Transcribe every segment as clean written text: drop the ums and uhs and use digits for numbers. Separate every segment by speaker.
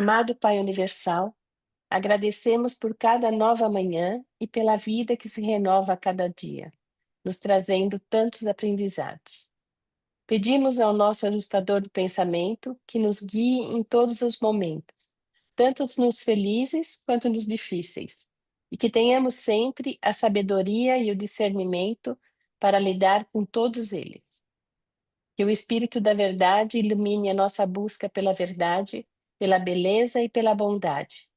Speaker 1: Amado Pai Universal, agradecemos por cada nova manhã e pela vida que se renova a cada dia, nos trazendo tantos aprendizados. Pedimos ao nosso ajustador do pensamento que nos guie em todos os momentos, tanto nos felizes quanto nos difíceis, e que tenhamos sempre a sabedoria e o discernimento para lidar com todos eles. Que o Espírito da Verdade ilumine a nossa busca pela verdade, pela beleza e pela bondade,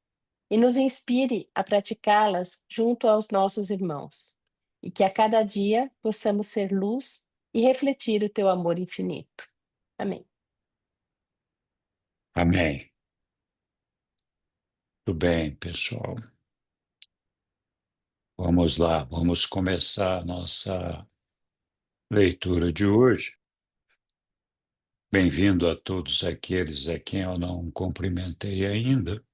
Speaker 1: e nos inspire a praticá-las junto aos nossos irmãos, e que a cada dia possamos ser luz e refletir o teu amor infinito. Amém.
Speaker 2: Amém. Tudo bem, pessoal. Vamos lá, vamos começar a nossa leitura de hoje. Bem-vindo a todos aqueles a quem eu não cumprimentei ainda.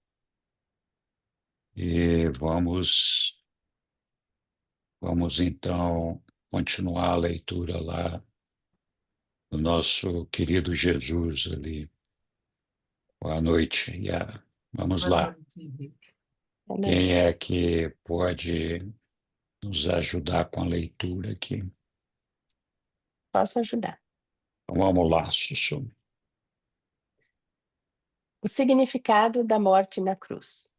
Speaker 2: E vamos então continuar a leitura lá do nosso querido Jesus ali. Boa noite. Vamos lá.
Speaker 1: Boa
Speaker 2: Quem
Speaker 1: noite.
Speaker 2: é que pode nos ajudar com a leitura aqui?
Speaker 1: Posso ajudar.
Speaker 2: Então, vamos lá, Sussu.
Speaker 1: O significado da morte na cruz.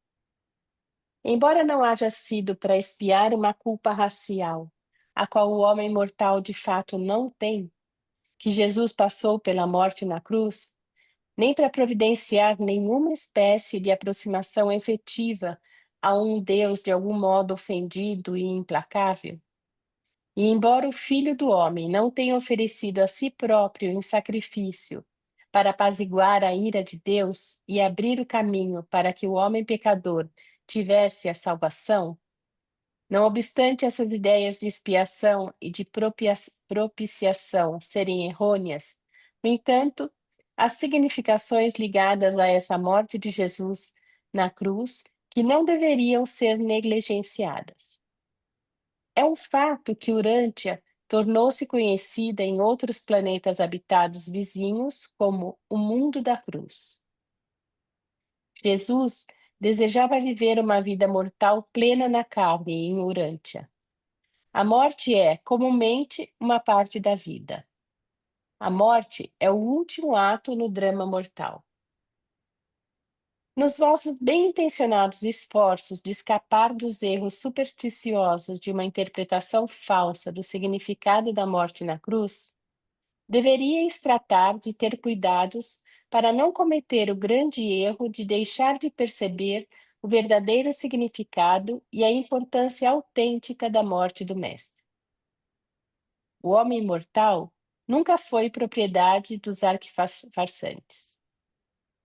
Speaker 1: Embora não haja sido para expiar uma culpa racial, a qual o homem mortal de fato não tem, que Jesus passou pela morte na cruz, nem para providenciar nenhuma espécie de aproximação efetiva a um Deus de algum modo ofendido e implacável. E embora o Filho do Homem não tenha oferecido a si próprio em sacrifício para apaziguar a ira de Deus e abrir o caminho para que o homem pecador tivesse a salvação, não obstante essas ideias de expiação e de propiciação serem errôneas, no entanto, as significações ligadas a essa morte de Jesus na cruz que não deveriam ser negligenciadas. É um fato que Urântia tornou-se conhecida em outros planetas habitados vizinhos como o mundo da cruz. Jesus desejava viver uma vida mortal plena na carne em Urântia. A morte é, comumente, uma parte da vida. A morte é o último ato no drama mortal. Nos vossos bem-intencionados esforços de escapar dos erros supersticiosos de uma interpretação falsa do significado da morte na cruz, deveríeis tratar de ter cuidados para não cometer o grande erro de deixar de perceber o verdadeiro significado e a importância autêntica da morte do Mestre. O homem mortal nunca foi propriedade dos arquifarsantes.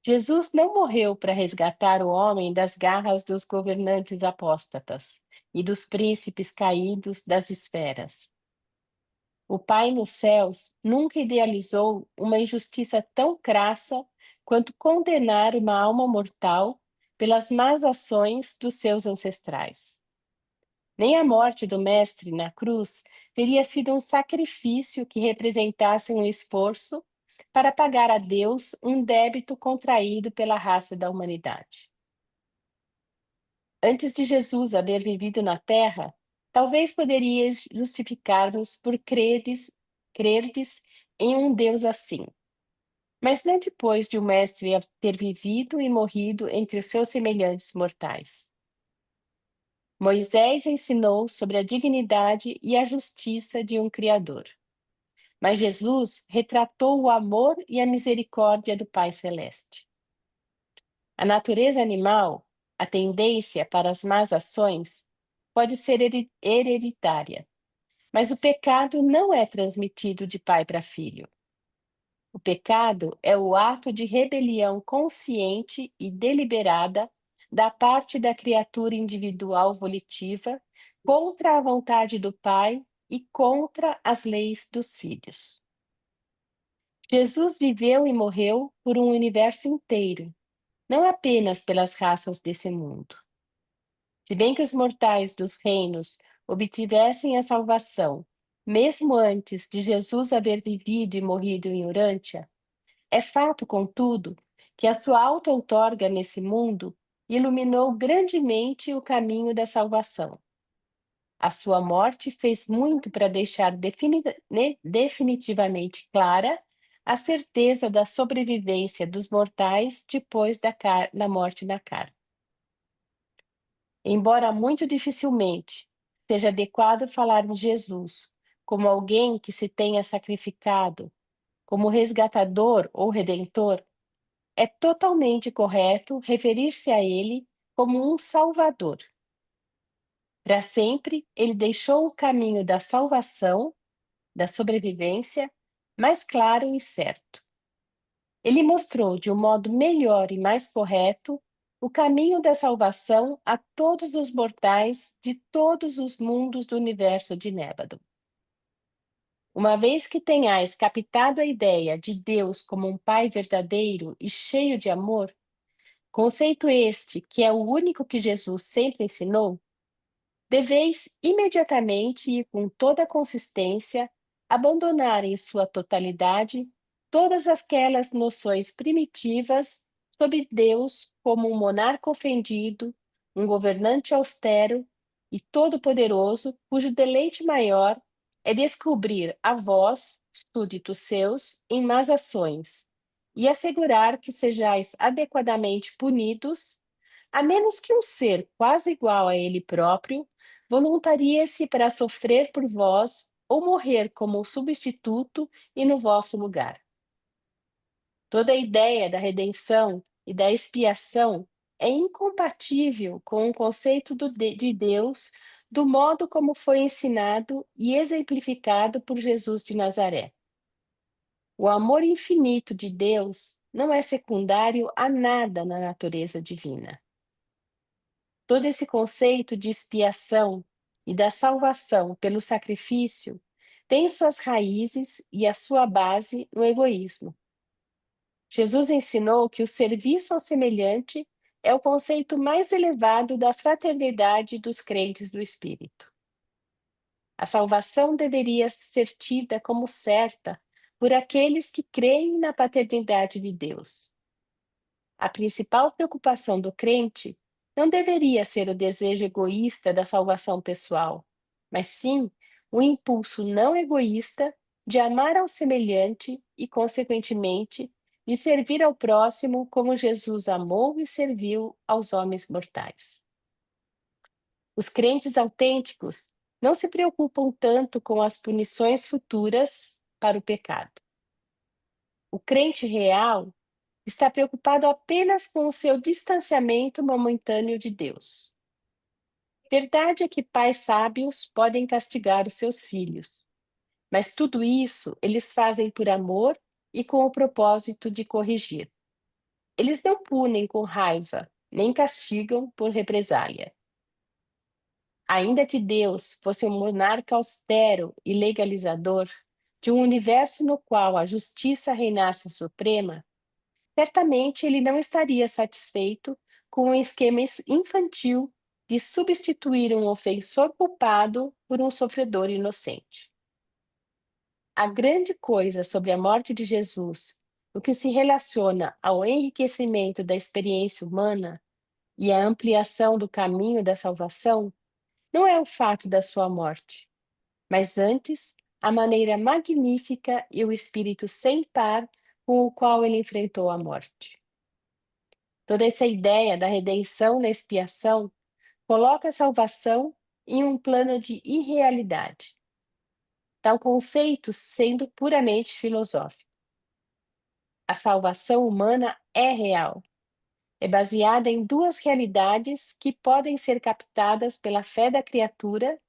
Speaker 1: Jesus não morreu para resgatar o homem das garras dos governantes apóstatas e dos príncipes caídos das esferas. O Pai nos céus nunca idealizou uma injustiça tão crassa quanto condenar uma alma mortal pelas más ações dos seus ancestrais. Nem a morte do Mestre na cruz teria sido um sacrifício que representasse um esforço para pagar a Deus um débito contraído pela raça da humanidade. Antes de Jesus haver vivido na terra, talvez poderíeis justificar-vos por crerdes em um Deus assim. Mas não depois de o Mestre ter vivido e morrido entre os seus semelhantes mortais. Moisés ensinou sobre a dignidade e a justiça de um Criador. Mas Jesus retratou o amor e a misericórdia do Pai Celeste. A natureza animal, a tendência para as más ações, pode ser hereditária, mas o pecado não é transmitido de pai para filho. O pecado é o ato de rebelião consciente e deliberada da parte da criatura individual volitiva contra a vontade do Pai e contra as leis dos filhos. Jesus viveu e morreu por um universo inteiro, não apenas pelas raças desse mundo. Se bem que os mortais dos reinos obtivessem a salvação, mesmo antes de Jesus haver vivido e morrido em Urântia, é fato, contudo, que a sua auto-outorga nesse mundo iluminou grandemente o caminho da salvação. A sua morte fez muito para deixar definitivamente clara a certeza da sobrevivência dos mortais depois da morte na carne. Embora muito dificilmente seja adequado falar de Jesus como alguém que se tenha sacrificado, como resgatador ou redentor, é totalmente correto referir-se a ele como um salvador. Para sempre, ele deixou o caminho da salvação, da sobrevivência, mais claro e certo. Ele mostrou de um modo melhor e mais correto o caminho da salvação a todos os mortais de todos os mundos do universo de Nébado. Uma vez que tenhais captado a ideia de Deus como um Pai verdadeiro e cheio de amor, conceito este que é o único que Jesus sempre ensinou, deveis imediatamente e com toda a consistência abandonar em sua totalidade todas aquelas noções primitivas sobre Deus como um monarca ofendido, um governante austero e todo-poderoso, cujo deleite maior é descobrir a vós, súditos seus, em más ações, e assegurar que sejais adequadamente punidos, a menos que um ser quase igual a ele próprio voluntarie-se para sofrer por vós ou morrer como substituto e no vosso lugar. Toda a ideia da redenção e da expiação é incompatível com o conceito de Deus do modo como foi ensinado e exemplificado por Jesus de Nazaré. O amor infinito de Deus não é secundário a nada na natureza divina. Todo esse conceito de expiação e da salvação pelo sacrifício tem suas raízes e a sua base no egoísmo. Jesus ensinou que o serviço ao semelhante é o conceito mais elevado da fraternidade dos crentes do Espírito. A salvação deveria ser tida como certa por aqueles que creem na paternidade de Deus. A principal preocupação do crente não deveria ser o desejo egoísta da salvação pessoal, mas sim o impulso não egoísta de amar ao semelhante e, consequentemente, de servir ao próximo como Jesus amou e serviu aos homens mortais. Os crentes autênticos não se preocupam tanto com as punições futuras para o pecado. O crente real está preocupado apenas com o seu distanciamento momentâneo de Deus. Verdade é que pais sábios podem castigar os seus filhos, mas tudo isso eles fazem por amor e com o propósito de corrigir. Eles não punem com raiva, nem castigam por represália. Ainda que Deus fosse um monarca austero e legalizador de um universo no qual a justiça reinasse suprema, certamente ele não estaria satisfeito com um esquema infantil de substituir um ofensor culpado por um sofredor inocente. A grande coisa sobre a morte de Jesus, no que se relaciona ao enriquecimento da experiência humana e à ampliação do caminho da salvação, não é o fato da sua morte, mas antes a maneira magnífica e o espírito sem par com o qual ele enfrentou a morte. Toda essa ideia da redenção na expiação coloca a salvação em um plano de irrealidade, tal conceito sendo puramente filosófico. A salvação humana é real, é baseada em duas realidades que podem ser captadas pela fé da criatura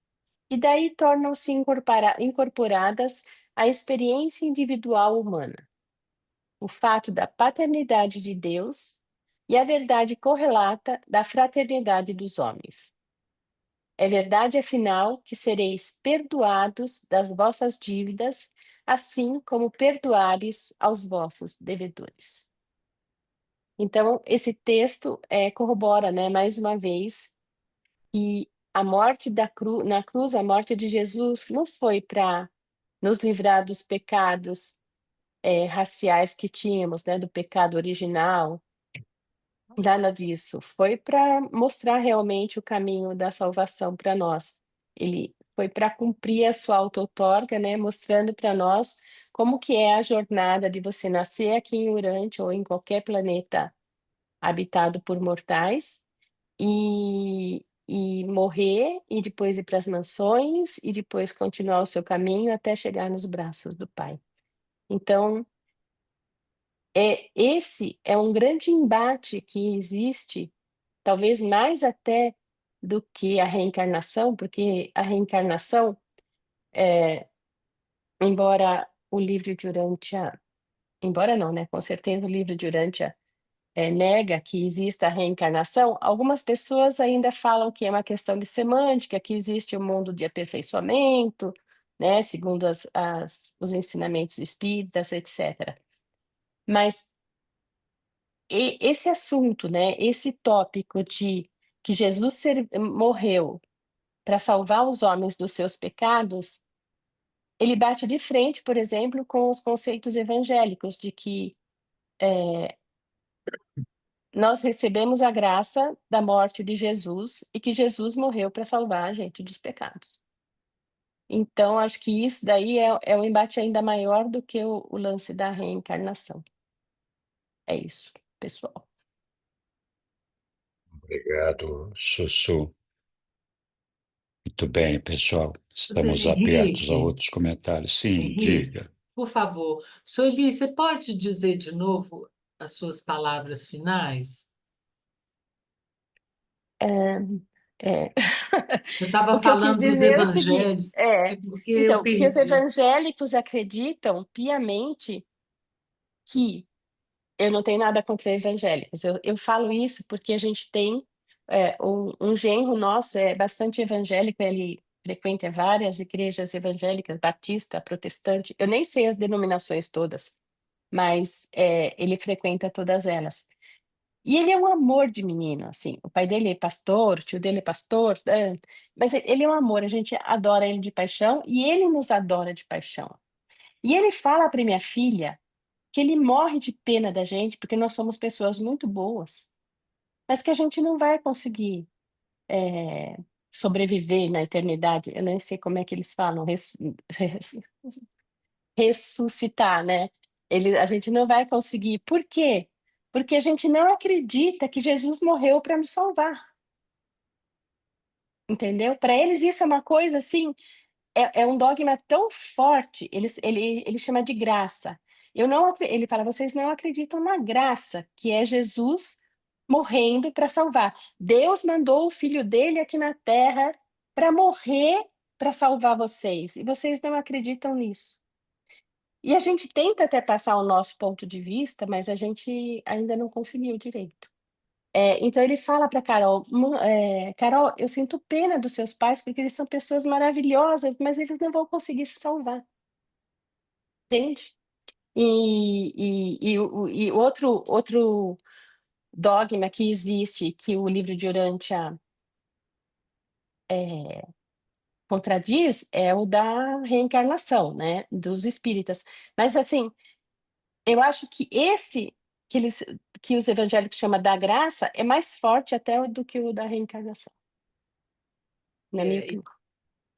Speaker 1: e daí tornam-se incorporadas à experiência individual humana. O fato da paternidade de Deus e a verdade correlata da fraternidade dos homens. É verdade, afinal, que sereis perdoados das vossas dívidas, assim como perdoares aos vossos devedores. Então, esse texto corrobora, né, mais uma vez, que a morte na cruz, a morte de Jesus, não foi para nos livrar dos pecados raciais que tínhamos, né, do pecado original, nada disso. Foi para mostrar realmente o caminho da salvação para nós. Ele foi para cumprir a sua auto-outorga, né, mostrando para nós como que é a jornada de você nascer aqui em Urante ou em qualquer planeta habitado por mortais e morrer e depois ir para as mansões e depois continuar o seu caminho até chegar nos braços do Pai. Então, esse é um grande embate que existe, talvez mais até do que a reencarnação, porque a reencarnação, embora o livro de Urântia, embora não, né? Com certeza o livro de Urântia nega que exista a reencarnação, algumas pessoas ainda falam que é uma questão de semântica, que existe um mundo de aperfeiçoamento, né? Segundo os ensinamentos espíritas, etc. Mas esse assunto, né? Esse tópico de que Jesus morreu para salvar os homens dos seus pecados, ele bate de frente, por exemplo, com os conceitos evangélicos de que nós recebemos a graça da morte de Jesus e que Jesus morreu para salvar a gente dos pecados. Então, acho que isso daí é um embate ainda maior do que o lance da reencarnação. É isso, pessoal.
Speaker 2: Obrigado, Sussu. Muito bem, pessoal.
Speaker 3: Doutor
Speaker 2: Estamos abertos a
Speaker 3: Henrique,
Speaker 2: outros comentários. Sim, diga.
Speaker 3: por favor, Sueli, você pode dizer de novo as suas palavras finais?
Speaker 1: É, é.
Speaker 3: Eu estava
Speaker 1: O que eu quis
Speaker 3: falando dos
Speaker 1: dizer é o seguinte,
Speaker 3: evangelhos, é porque eu
Speaker 1: então, que os
Speaker 3: perdi.
Speaker 1: evangélicos acreditam piamente que eu não tenho nada contra evangélicos. Eu falo isso porque a gente tem um genro nosso, é bastante evangélico, ele frequenta várias igrejas evangélicas, batista, protestante, eu nem sei as denominações todas, mas ele frequenta todas elas. E ele é um amor de menino, assim. O pai dele é pastor, o tio dele é pastor, mas ele é um amor, a gente adora ele de paixão e ele nos adora de paixão. E ele fala para minha filha que ele morre de pena da gente, porque nós somos pessoas muito boas, mas que a gente não vai conseguir sobreviver na eternidade. Eu nem sei como é que eles falam, ressuscitar, né? A gente não vai conseguir. Por quê? Porque a gente não acredita que Jesus morreu para nos salvar, entendeu? Para eles isso é uma coisa assim, é um dogma tão forte, ele chama de graça. Eu não, ele fala, vocês não acreditam na graça, que é Jesus morrendo para salvar. Deus mandou o filho dele aqui na terra para morrer para salvar vocês, e vocês não acreditam nisso. E a gente tenta até passar o nosso ponto de vista, mas a gente ainda não conseguiu direito. Então ele fala para Carol, Carol, eu sinto pena dos seus pais porque eles são pessoas maravilhosas, mas eles não vão conseguir se salvar, entende? E outro dogma que existe, que o livro de Urântia contradiz, é o da reencarnação, né, dos espíritas. Mas assim, eu acho que esse que os evangélicos chamam da graça é mais forte até do que o da reencarnação, na minha
Speaker 3: É,
Speaker 1: opinião.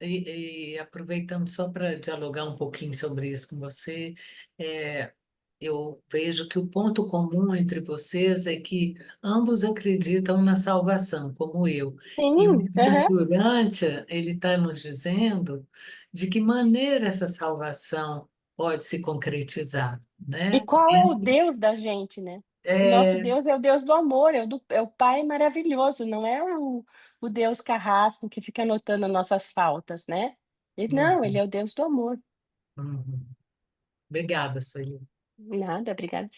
Speaker 3: e aproveitando só para dialogar um pouquinho sobre isso com você, é, eu vejo que o ponto comum entre vocês é que ambos acreditam na salvação, como eu. E o
Speaker 1: Sim,
Speaker 3: livro
Speaker 1: aham.
Speaker 3: de Urântia, ele está nos dizendo de que maneira essa salvação pode se concretizar,
Speaker 1: E
Speaker 3: né?
Speaker 1: qual é o Deus da gente, né? O nosso
Speaker 3: É,
Speaker 1: Deus é o Deus do amor, é o Pai maravilhoso, não é o Deus carrasco que fica anotando nossas faltas, né? Não, ele
Speaker 3: uhum,
Speaker 1: é o Deus do amor.
Speaker 3: uhum. Obrigada, Sueli.
Speaker 1: Nada, obrigada.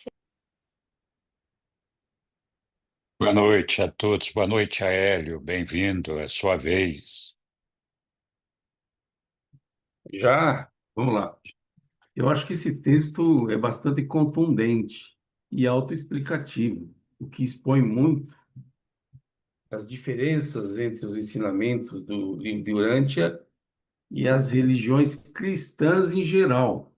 Speaker 2: Boa noite a todos. Boa noite, Aélio. Bem-vindo, é sua vez.
Speaker 4: Já, vamos lá. Eu acho que esse texto é bastante contundente e autoexplicativo, o que expõe muito as diferenças entre os ensinamentos do livro de Urântia e as religiões cristãs em geral.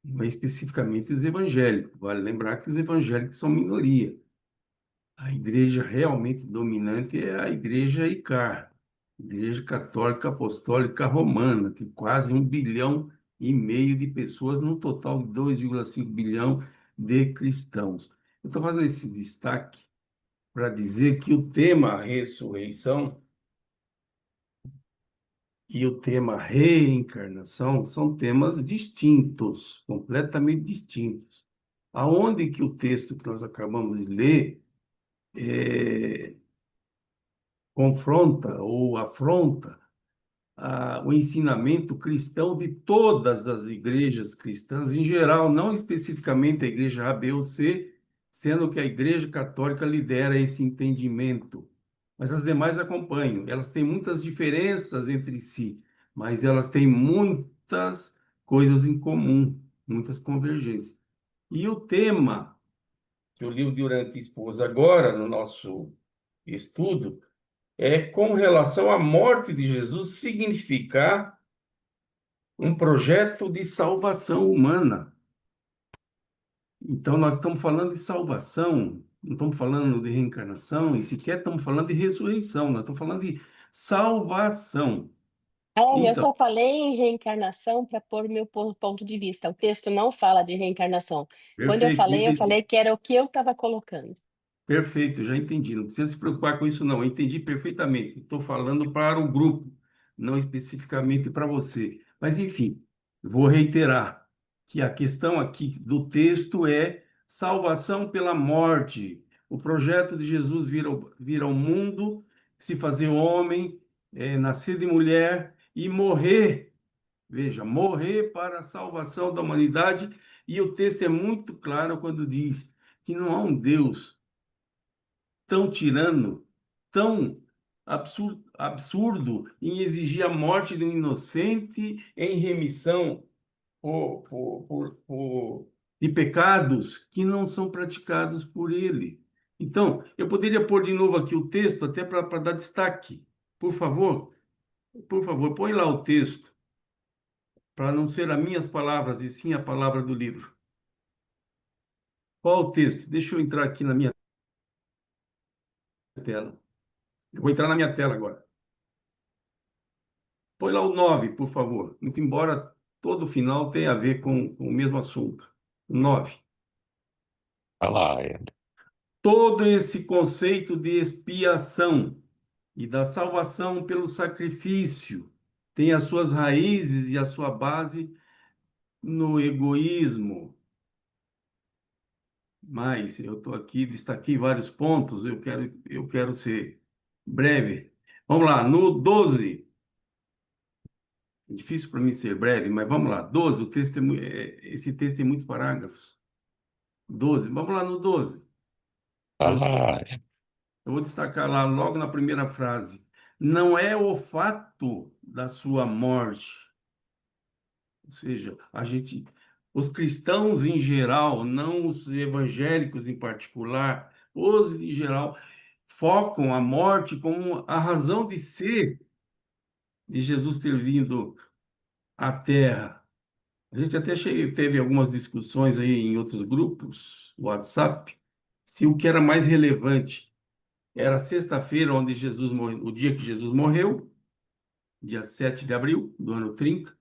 Speaker 4: não é especificamente os evangélicos. Vale lembrar que os evangélicos são minoria. A igreja realmente dominante é a igreja ICAR, Igreja Católica Apostólica Romana, que quase 1,5 bilhão de pessoas, num total de 2,5 bilhão de cristãos. Eu estou fazendo esse destaque para dizer que o tema ressurreição e o tema reencarnação são temas distintos, completamente distintos. Aonde que o texto que nós acabamos de ler confronta ou afronta o ensinamento cristão de todas as igrejas cristãs, em geral, não especificamente a igreja A, B ou C, sendo que a Igreja Católica lidera esse entendimento. Mas as demais acompanham. Elas têm muitas diferenças entre si, mas elas têm muitas coisas em comum, muitas convergências. E o tema que eu li durante expus agora no nosso estudo é com relação à morte de Jesus significar um projeto de salvação humana. Então, nós estamos falando de salvação, não estamos falando de reencarnação, e sequer estamos falando de ressurreição, nós estamos falando de salvação.
Speaker 1: Eu
Speaker 4: Então,
Speaker 1: só falei em reencarnação para pôr meu ponto de vista. O texto não fala de reencarnação. Quando
Speaker 4: perfeito,
Speaker 1: eu
Speaker 4: entendi.
Speaker 1: falei que era o que eu estava colocando.
Speaker 4: Perfeito, já entendi. Não precisa se preocupar com isso, não. Eu entendi perfeitamente. Estou falando para o grupo, não especificamente para você. Mas, enfim, vou reiterar que a questão aqui do texto é salvação pela morte. O projeto de Jesus vir ao mundo, se fazer homem, nascer de mulher e morrer. Veja, morrer para a salvação da humanidade. E o texto é muito claro quando diz que não há um Deus tão tirano, tão absurdo em exigir a morte de um inocente em remissão de pecados que não são praticados por ele. Então, eu poderia pôr de novo aqui o texto, até para dar destaque. Por favor, põe lá o texto, para não ser as minhas palavras, e sim a palavra do livro. Qual o texto? Deixa eu entrar aqui na minha tela. Eu vou entrar na minha tela agora. Põe lá o 9, por favor. Muito embora todo final tenha a ver com o mesmo assunto. O 9.
Speaker 2: Vai lá, Ed.
Speaker 4: Todo esse conceito de expiação e da salvação pelo sacrifício tem as suas raízes e a sua base no egoísmo. Mas eu estou aqui, destaquei vários pontos, eu quero ser breve. Vamos lá, no 12. É difícil para mim ser breve, mas vamos lá. 12, esse texto tem muitos parágrafos. 12, vamos lá no 12.
Speaker 2: Vai lá, Ed.
Speaker 4: Eu vou destacar lá logo na primeira frase. Não é o fato da sua morte. Ou seja, os cristãos em geral, não os evangélicos em particular, os em geral, focam a morte como a razão de ser de Jesus ter vindo à Terra. A gente até teve algumas discussões aí em outros grupos, WhatsApp, se o que era mais relevante era sexta-feira, onde Jesus morreu, o dia que Jesus morreu, dia 7 de abril do ano 30,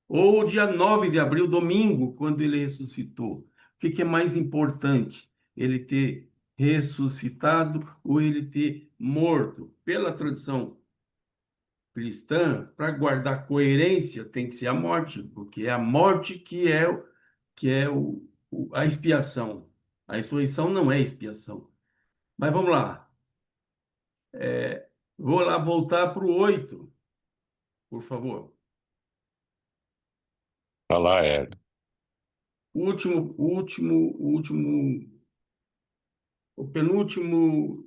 Speaker 4: ou o dia 9 de abril, domingo, quando ele ressuscitou. O que é mais importante? Ele ter ressuscitado ou ele ter morto? Pela tradição cristã, para guardar coerência, tem que ser a morte, porque é a morte que é a expiação. A ressurreição não é expiação. Mas vamos lá. Vou lá voltar para o 8, por favor.
Speaker 2: Vai lá, Ed.
Speaker 4: O penúltimo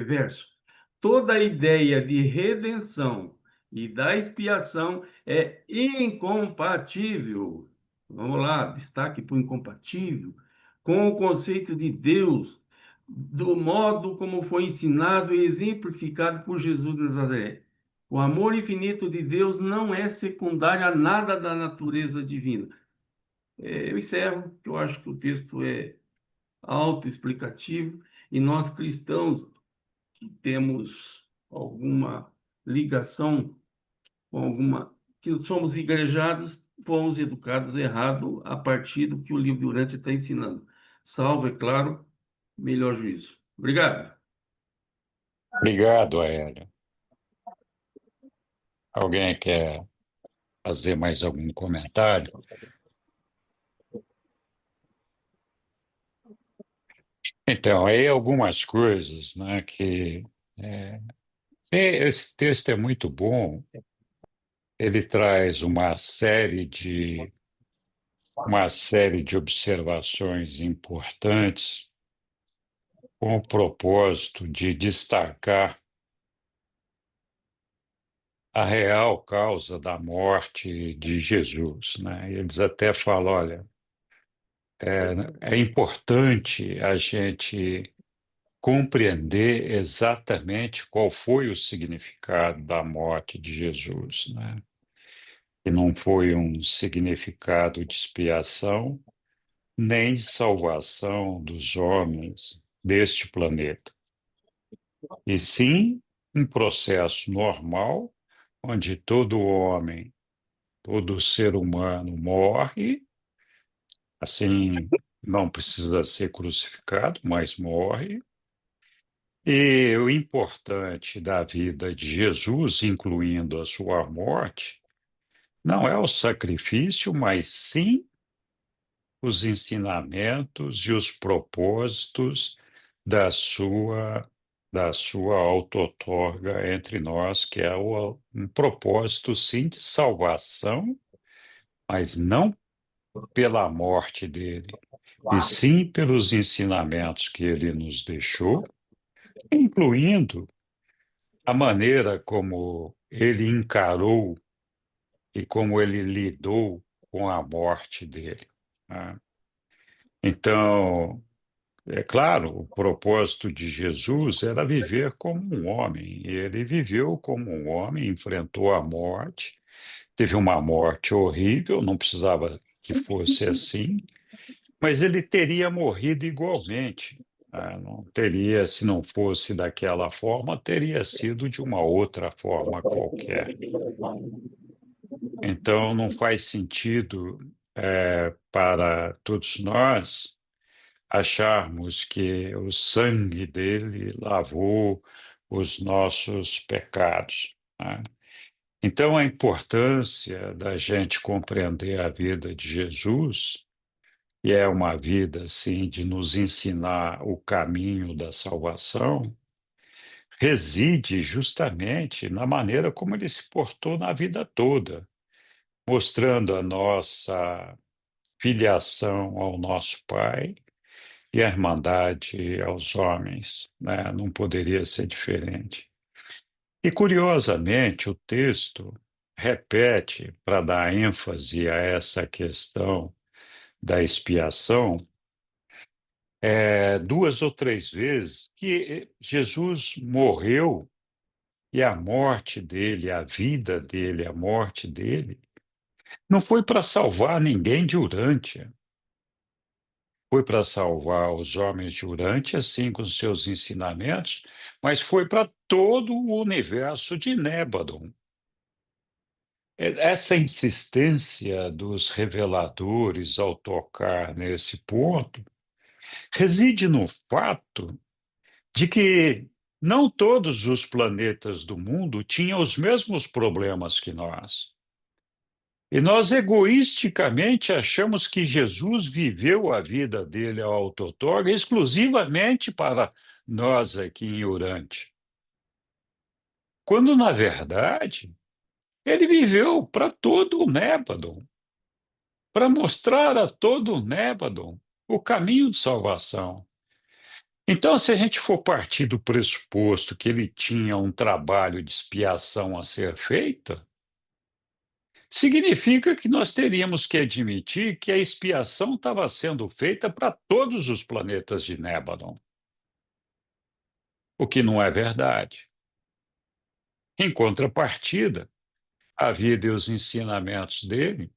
Speaker 4: verso. Toda a ideia de redenção e da expiação é incompatível. Vamos lá, destaque para o incompatível, com o conceito de Deus, do modo como foi ensinado e exemplificado por Jesus de Nazaré. O amor infinito de Deus não é secundário a nada da natureza divina. Eu encerro, que eu acho que o texto é autoexplicativo e nós cristãos que temos alguma ligação com alguma, que somos igrejados, fomos educados errado a partir do que o livro Durante está ensinando. Salvo, é claro, melhor juízo. Obrigado.
Speaker 2: Obrigado, Aélia. Alguém quer fazer mais algum comentário? Então, aí algumas coisas, né, que é, esse texto é muito bom. Ele traz uma série de observações importantes com o propósito de destacar a real causa da morte de Jesus, né? Eles até falam, olha, é importante a gente compreender exatamente qual foi o significado da morte de Jesus, né? Que não foi um significado de expiação, nem de salvação dos homens deste planeta, e sim um processo normal, onde todo homem, todo ser humano morre, assim, não precisa ser crucificado, mas morre. E o importante da vida de Jesus, incluindo a sua morte, não é o sacrifício, mas sim os ensinamentos e os propósitos da sua auto-outorga entre nós, que é um propósito, sim, de salvação, mas não pela morte dele, e sim pelos ensinamentos que ele nos deixou, incluindo a maneira como ele encarou e como ele lidou com a morte dele, né? Então, é claro, o propósito de Jesus era viver como um homem, e ele viveu como um homem, enfrentou a morte, teve uma morte horrível, não precisava que fosse assim, mas ele teria morrido igualmente, né? Não teria, se não fosse daquela forma, teria sido de uma outra forma qualquer. Então, não faz sentido, para todos nós acharmos que o sangue dele lavou os nossos pecados, né? Então, a importância da gente compreender a vida de Jesus, e é uma vida, assim, de nos ensinar o caminho da salvação, reside justamente na maneira como ele se portou na vida toda, mostrando a nossa filiação ao nosso Pai e a irmandade aos homens, né? Não poderia ser diferente. E, curiosamente, o texto repete, para dar ênfase a essa questão da expiação, duas ou três vezes que Jesus morreu e a morte dele, a vida dele, a morte dele, não foi para salvar ninguém de Urântia. Foi para salvar os homens de Urântia, assim, com seus ensinamentos, mas foi para todo o universo de Nébadon. Essa insistência dos reveladores ao tocar nesse ponto reside no fato de que não todos os planetas do mundo tinham os mesmos problemas que nós. E nós egoisticamente achamos que Jesus viveu a vida dele ao autotorga exclusivamente para nós aqui em Urante, quando, na verdade, ele viveu para todo o Nébadon, para mostrar a todo o Nébadon o caminho de salvação. Então, se a gente for partir do pressuposto que ele tinha um trabalho de expiação a ser feito, significa que nós teríamos que admitir que a expiação estava sendo feita para todos os planetas de Nébadon, o que não é verdade. Em contrapartida, a vida e os ensinamentos dele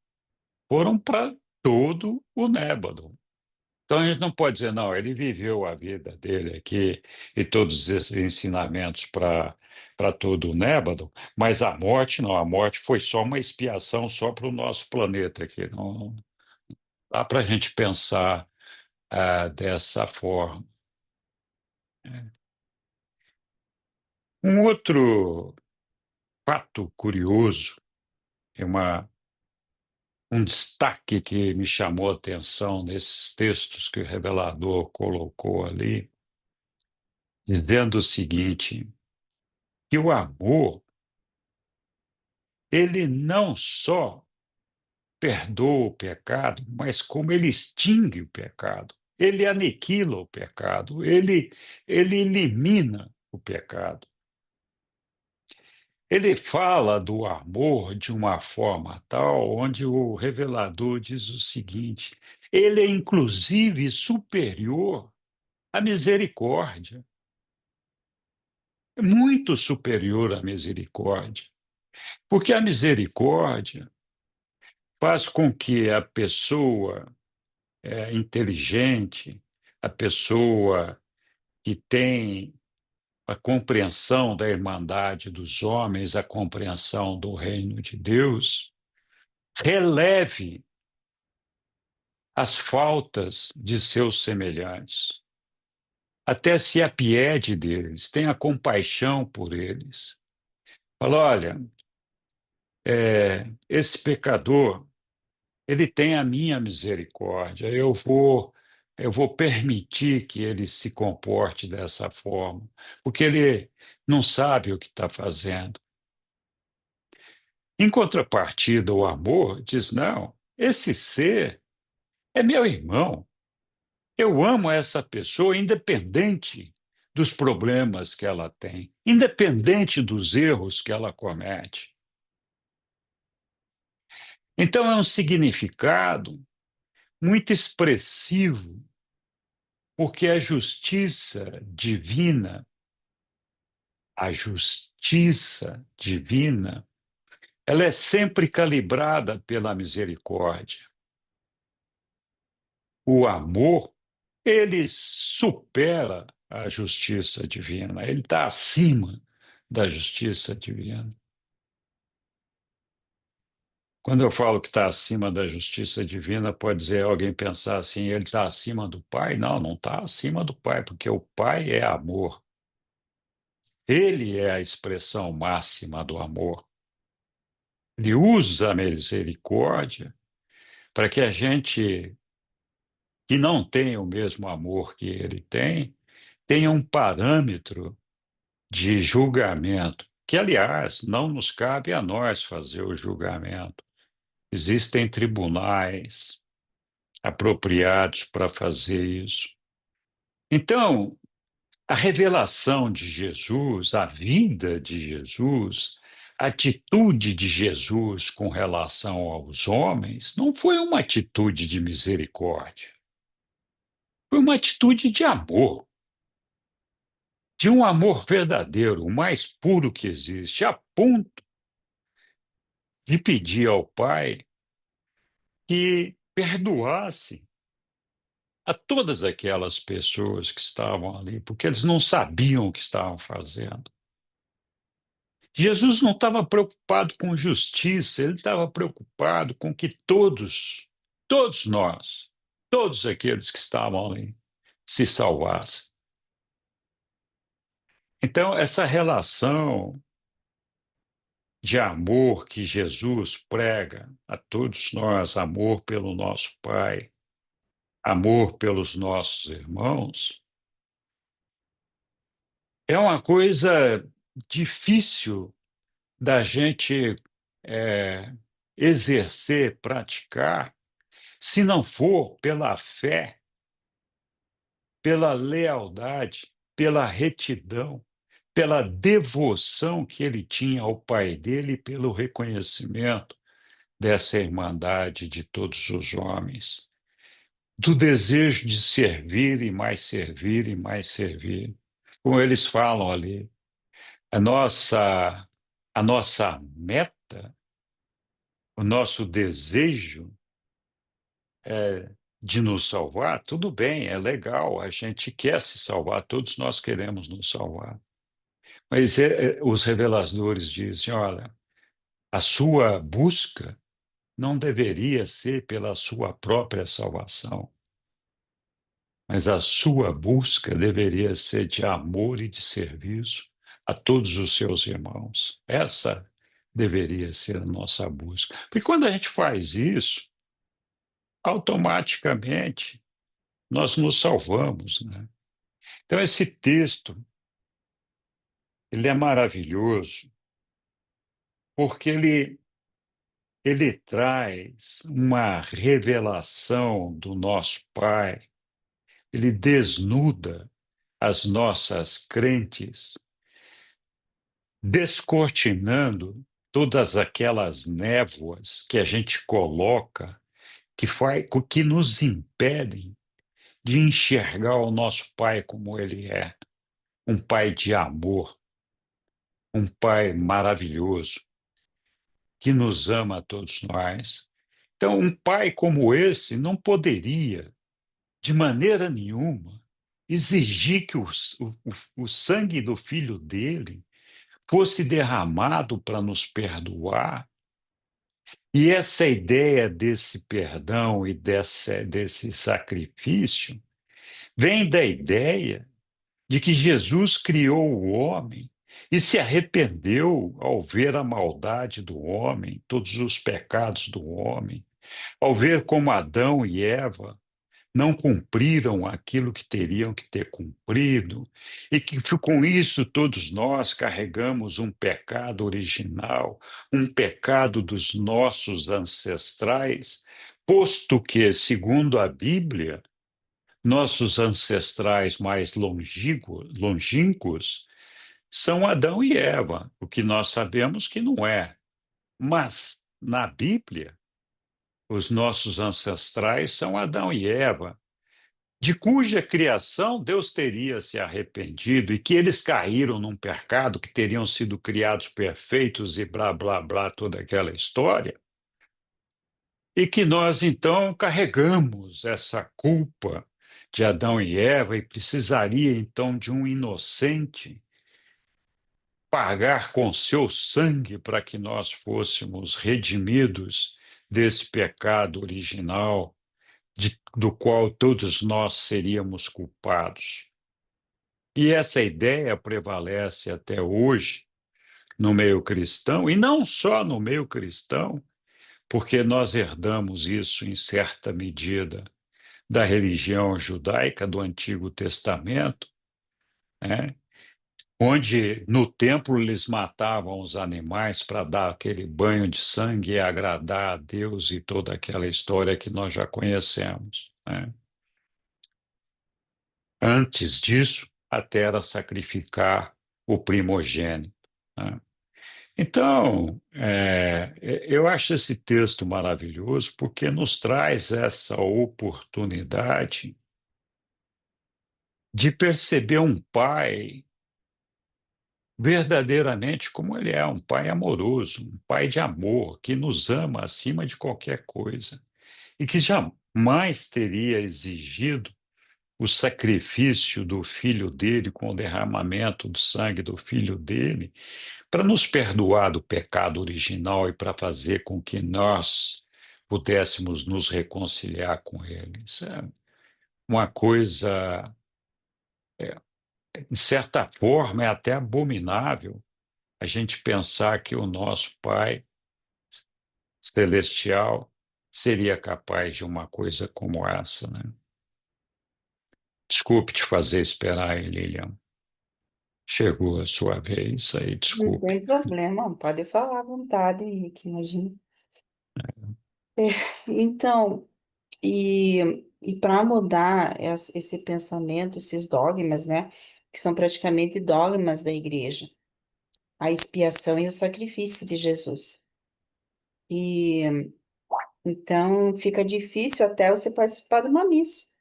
Speaker 2: foram para todo o Nébado. Então, a gente não pode dizer, não, ele viveu a vida dele aqui e todos esses ensinamentos para todo o Nébado, mas a morte não, a morte foi só uma expiação só para o nosso planeta aqui. Não dá para a gente pensar dessa forma. Um outro fato curioso, é um destaque que me chamou a atenção nesses textos que o revelador colocou ali, dizendo o seguinte, que o amor, ele não só perdoa o pecado, mas como ele extingue o pecado, ele aniquila o pecado, ele elimina o pecado. Ele fala do amor de uma forma tal, onde o revelador diz o seguinte: ele é inclusive superior à misericórdia, muito superior à misericórdia, porque a misericórdia faz com que a pessoa inteligente, a pessoa que tem a compreensão da irmandade dos homens, a compreensão do reino de Deus, releve as faltas de seus semelhantes, até se apiede deles, tenha compaixão por eles. Fala, olha, esse pecador, ele tem a minha misericórdia, eu vou permitir que ele se comporte dessa forma, porque ele não sabe o que está fazendo. Em contrapartida, o amor diz: não, esse ser é meu irmão. Eu amo essa pessoa independente dos problemas que ela tem, independente dos erros que ela comete. Então, é um significado muito expressivo, porque a justiça divina, ela é sempre calibrada pela misericórdia. O amor, ele supera a justiça divina, ele está acima da justiça divina. Quando eu falo que está acima da justiça divina, pode dizer alguém pensar assim, ele está acima do Pai? Não, não está acima do Pai, porque o Pai é amor. Ele é a expressão máxima do amor. Ele usa a misericórdia para que a gente que não tem o mesmo amor que ele tem, tenha um parâmetro de julgamento, que, aliás, não nos cabe a nós fazer o julgamento. Existem tribunais apropriados para fazer isso. Então, a revelação de Jesus, a vida de Jesus, a atitude de Jesus com relação aos homens, não foi uma atitude de misericórdia, foi uma atitude de amor, de um amor verdadeiro, o mais puro que existe, a ponto de pedir ao Pai que perdoasse a todas aquelas pessoas que estavam ali, porque eles não sabiam o que estavam fazendo. Jesus não estava preocupado com justiça, ele estava preocupado com que todos nós, todos aqueles que estavam ali, se salvassem. Então, essa relação de amor que Jesus prega a todos nós, amor pelo nosso Pai, amor pelos nossos irmãos, é uma coisa difícil da gente é, exercer, praticar, se não for pela fé, pela lealdade, pela retidão, pela devoção que ele tinha ao Pai dele e pelo reconhecimento dessa irmandade de todos os homens, do desejo de servir e mais servir e mais servir. Como eles falam ali, a nossa meta, o nosso desejo de nos salvar, tudo bem, é legal, a gente quer se salvar, todos nós queremos nos salvar. Mas os reveladores dizem: olha, a sua busca não deveria ser pela sua própria salvação, mas a sua busca deveria ser de amor e de serviço a todos os seus irmãos. Essa deveria ser a nossa busca. Porque quando a gente faz isso, automaticamente nós nos salvamos, né? Então esse texto, ele é maravilhoso porque ele traz uma revelação do nosso Pai, ele desnuda as nossas crentes, descortinando todas aquelas névoas que a gente coloca, que nos impedem de enxergar o nosso Pai como ele é, um Pai de amor, um Pai maravilhoso, que nos ama a todos nós. Então, um pai como esse não poderia, de maneira nenhuma, exigir que o sangue do filho dele fosse derramado para nos perdoar. E essa ideia desse perdão e desse sacrifício vem da ideia de que Jesus criou o homem e se arrependeu ao ver a maldade do homem, todos os pecados do homem, ao ver como Adão e Eva não cumpriram aquilo que teriam que ter cumprido, e que com isso todos nós carregamos um pecado original, um pecado dos nossos ancestrais, posto que, segundo a Bíblia, nossos ancestrais mais longínquos são Adão e Eva, o que nós sabemos que não é. Mas, na Bíblia, os nossos ancestrais são Adão e Eva, de cuja criação Deus teria se arrependido e que eles caíram num pecado, que teriam sido criados perfeitos e blá, blá, blá, toda aquela história, e que nós então carregamos essa culpa de Adão e Eva e precisaria então de um inocente pagar com seu sangue para que nós fôssemos redimidos desse pecado original do qual todos nós seríamos culpados. E essa ideia prevalece até hoje no meio cristão, e não só no meio cristão, porque nós herdamos isso em certa medida da religião judaica do Antigo Testamento, né? Onde no templo eles matavam os animais para dar aquele banho de sangue e agradar a Deus e toda aquela história que nós já conhecemos, né? Antes disso, até era sacrificar o primogênito, né? Então, eu acho esse texto maravilhoso porque nos traz essa oportunidade de perceber um pai verdadeiramente como ele é, um pai amoroso, um pai de amor, que nos ama acima de qualquer coisa e que jamais teria exigido o sacrifício do filho dele com o derramamento do sangue do filho dele para nos perdoar do pecado original e para fazer com que nós pudéssemos nos reconciliar com ele. Isso é uma coisa, de certa forma, é até abominável a gente pensar que o nosso Pai Celestial seria capaz de uma coisa como essa, né? Desculpe te fazer esperar aí, Lilian. Chegou a sua vez aí,
Speaker 5: Não
Speaker 2: desculpe.
Speaker 5: tem problema, pode falar à vontade, Henrique, imagina. É, então, e para mudar esse pensamento, esses dogmas, né, que são praticamente dogmas da igreja, a expiação e o sacrifício de Jesus. E então fica difícil até você participar de uma missa,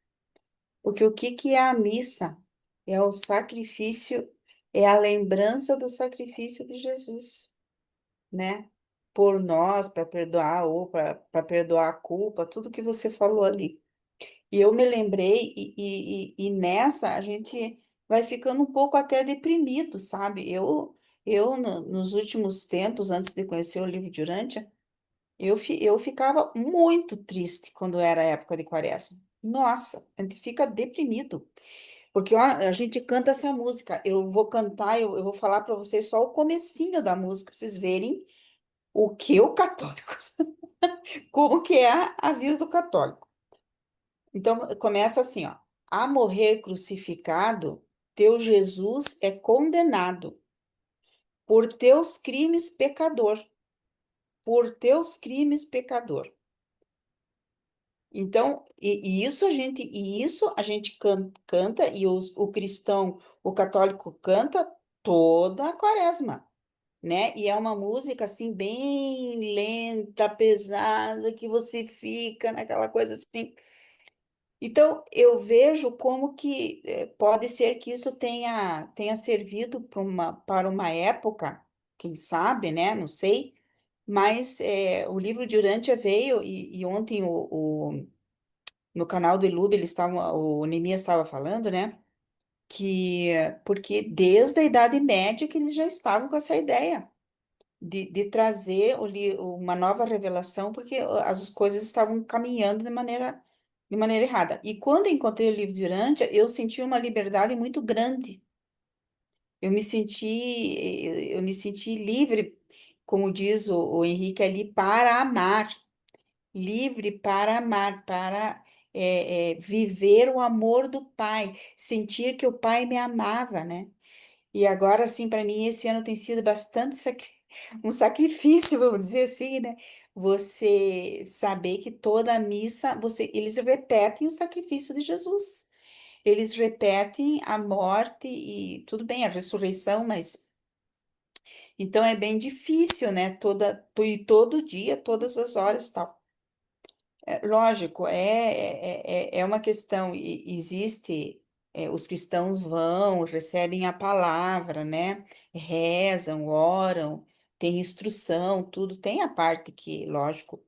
Speaker 5: porque o que que é a missa? É o sacrifício, é a lembrança do sacrifício de Jesus, né? por nós, para perdoar ou para perdoar a culpa, tudo que você falou ali. E eu me lembrei, e nessa a gente vai ficando um pouco até deprimido, sabe? Nos últimos tempos, antes de conhecer o livro de Urântia, eu ficava muito triste quando era época de quaresma. Nossa, a gente fica deprimido. Porque ó, a gente canta essa música. Eu vou cantar, eu vou falar para vocês só o comecinho da música, para vocês verem o que o católico, como que é a vida do católico. Então, começa assim, ó. A morrer crucificado, teu Jesus é condenado por teus crimes pecador, por teus crimes pecador. Então, isso a gente canta e o cristão, o católico canta toda a quaresma, né? E é uma música assim bem lenta, pesada, que você fica naquela coisa assim. Então, eu vejo como que pode ser que isso tenha servido para uma época, quem sabe, né? Não sei. Mas o livro de Urântia veio e ontem no canal do Ilube o Neemias estava falando, né? Que porque desde a Idade Média que eles já estavam com essa ideia de trazer uma nova revelação, porque as coisas estavam caminhando de maneira errada. E quando eu encontrei o livro de Urântia, eu senti uma liberdade muito grande. Eu me senti livre, como diz o Henrique ali, para amar, livre para amar, para viver o amor do Pai, sentir que o Pai me amava, né? E agora, assim, para mim, esse ano tem sido bastante um sacrifício, vamos dizer assim, né? Você saber que toda a missa, eles repetem o sacrifício de Jesus. Eles repetem a morte e tudo bem, a ressurreição, mas então é bem difícil, né? E todo dia, todas as horas, tal. Lógico, é uma questão, existe, os cristãos vão, recebem a palavra, né? Rezam, oram, tem instrução, tudo, tem a parte que, lógico,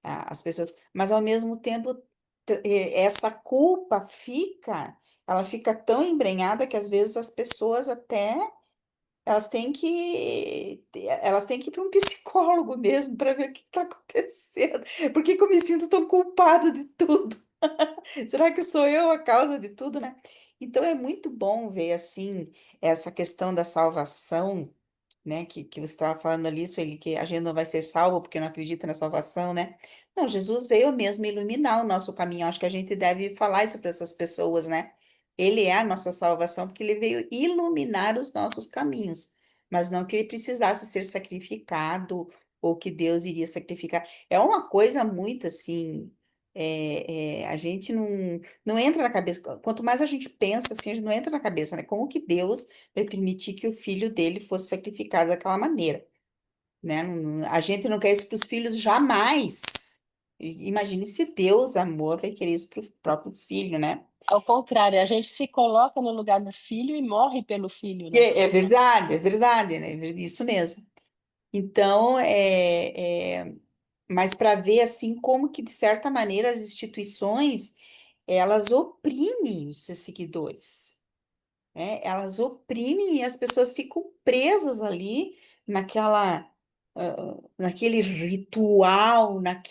Speaker 5: as pessoas, mas ao mesmo tempo, essa culpa ela fica tão embrenhada que às vezes as pessoas até elas têm que ir para um psicólogo mesmo para ver o que está acontecendo. Por que que eu me sinto tão culpada de tudo? Será que sou eu a causa de tudo, né? Então é muito bom ver assim essa questão da salvação, né? Que você estava falando ali, Sueli, que a gente não vai ser salvo porque não acredita na salvação, né? Não, Jesus veio mesmo iluminar o nosso caminho. Acho que a gente deve falar isso para essas pessoas, né? Ele é a nossa salvação porque ele veio iluminar os nossos caminhos, mas não que ele precisasse ser sacrificado ou que Deus iria sacrificar. É uma coisa muito assim. A gente não entra na cabeça. Quanto mais a gente pensa assim, a gente não entra na cabeça, né? Como que Deus vai permitir que o filho dele fosse sacrificado daquela maneira, né? A gente não quer isso para os filhos jamais. Imagine se Deus, amor, vai querer isso para o próprio filho, né?
Speaker 1: Ao contrário, a gente se coloca no lugar do filho e morre pelo filho,
Speaker 5: E
Speaker 1: né?
Speaker 5: é verdade, né? Isso mesmo. Então, mas para ver assim como que, de certa maneira, as instituições elas oprimem os seus seguidores. Né? Elas oprimem e as pessoas ficam presas ali naquele ritual, né?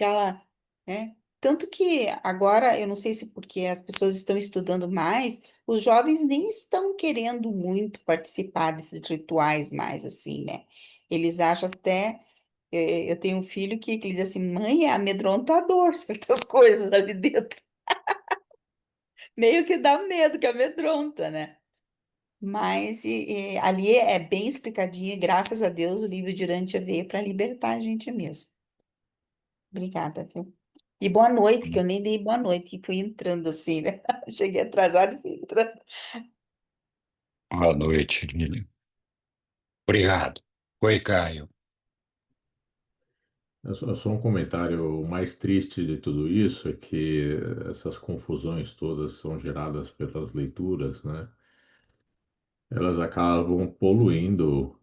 Speaker 5: Tanto que agora, eu não sei se porque as pessoas estão estudando mais, os jovens nem estão querendo muito participar desses rituais mais assim, né? Eles acham até, eu tenho um filho que ele diz assim, mãe, é amedrontador certas coisas ali dentro. Meio que dá medo, que amedronta, né? Mas ali é bem explicadinho, e graças a Deus o livro de Urântia veio para libertar a gente mesmo. Obrigada, viu? E boa noite, que eu nem dei boa noite, e fui entrando assim, né? Cheguei atrasada e fui entrando.
Speaker 2: Boa noite, Lilian. Obrigado. Oi, Caio.
Speaker 6: Só um comentário. O mais triste de tudo isso é que essas confusões todas são geradas pelas leituras, né? Elas acabam poluindo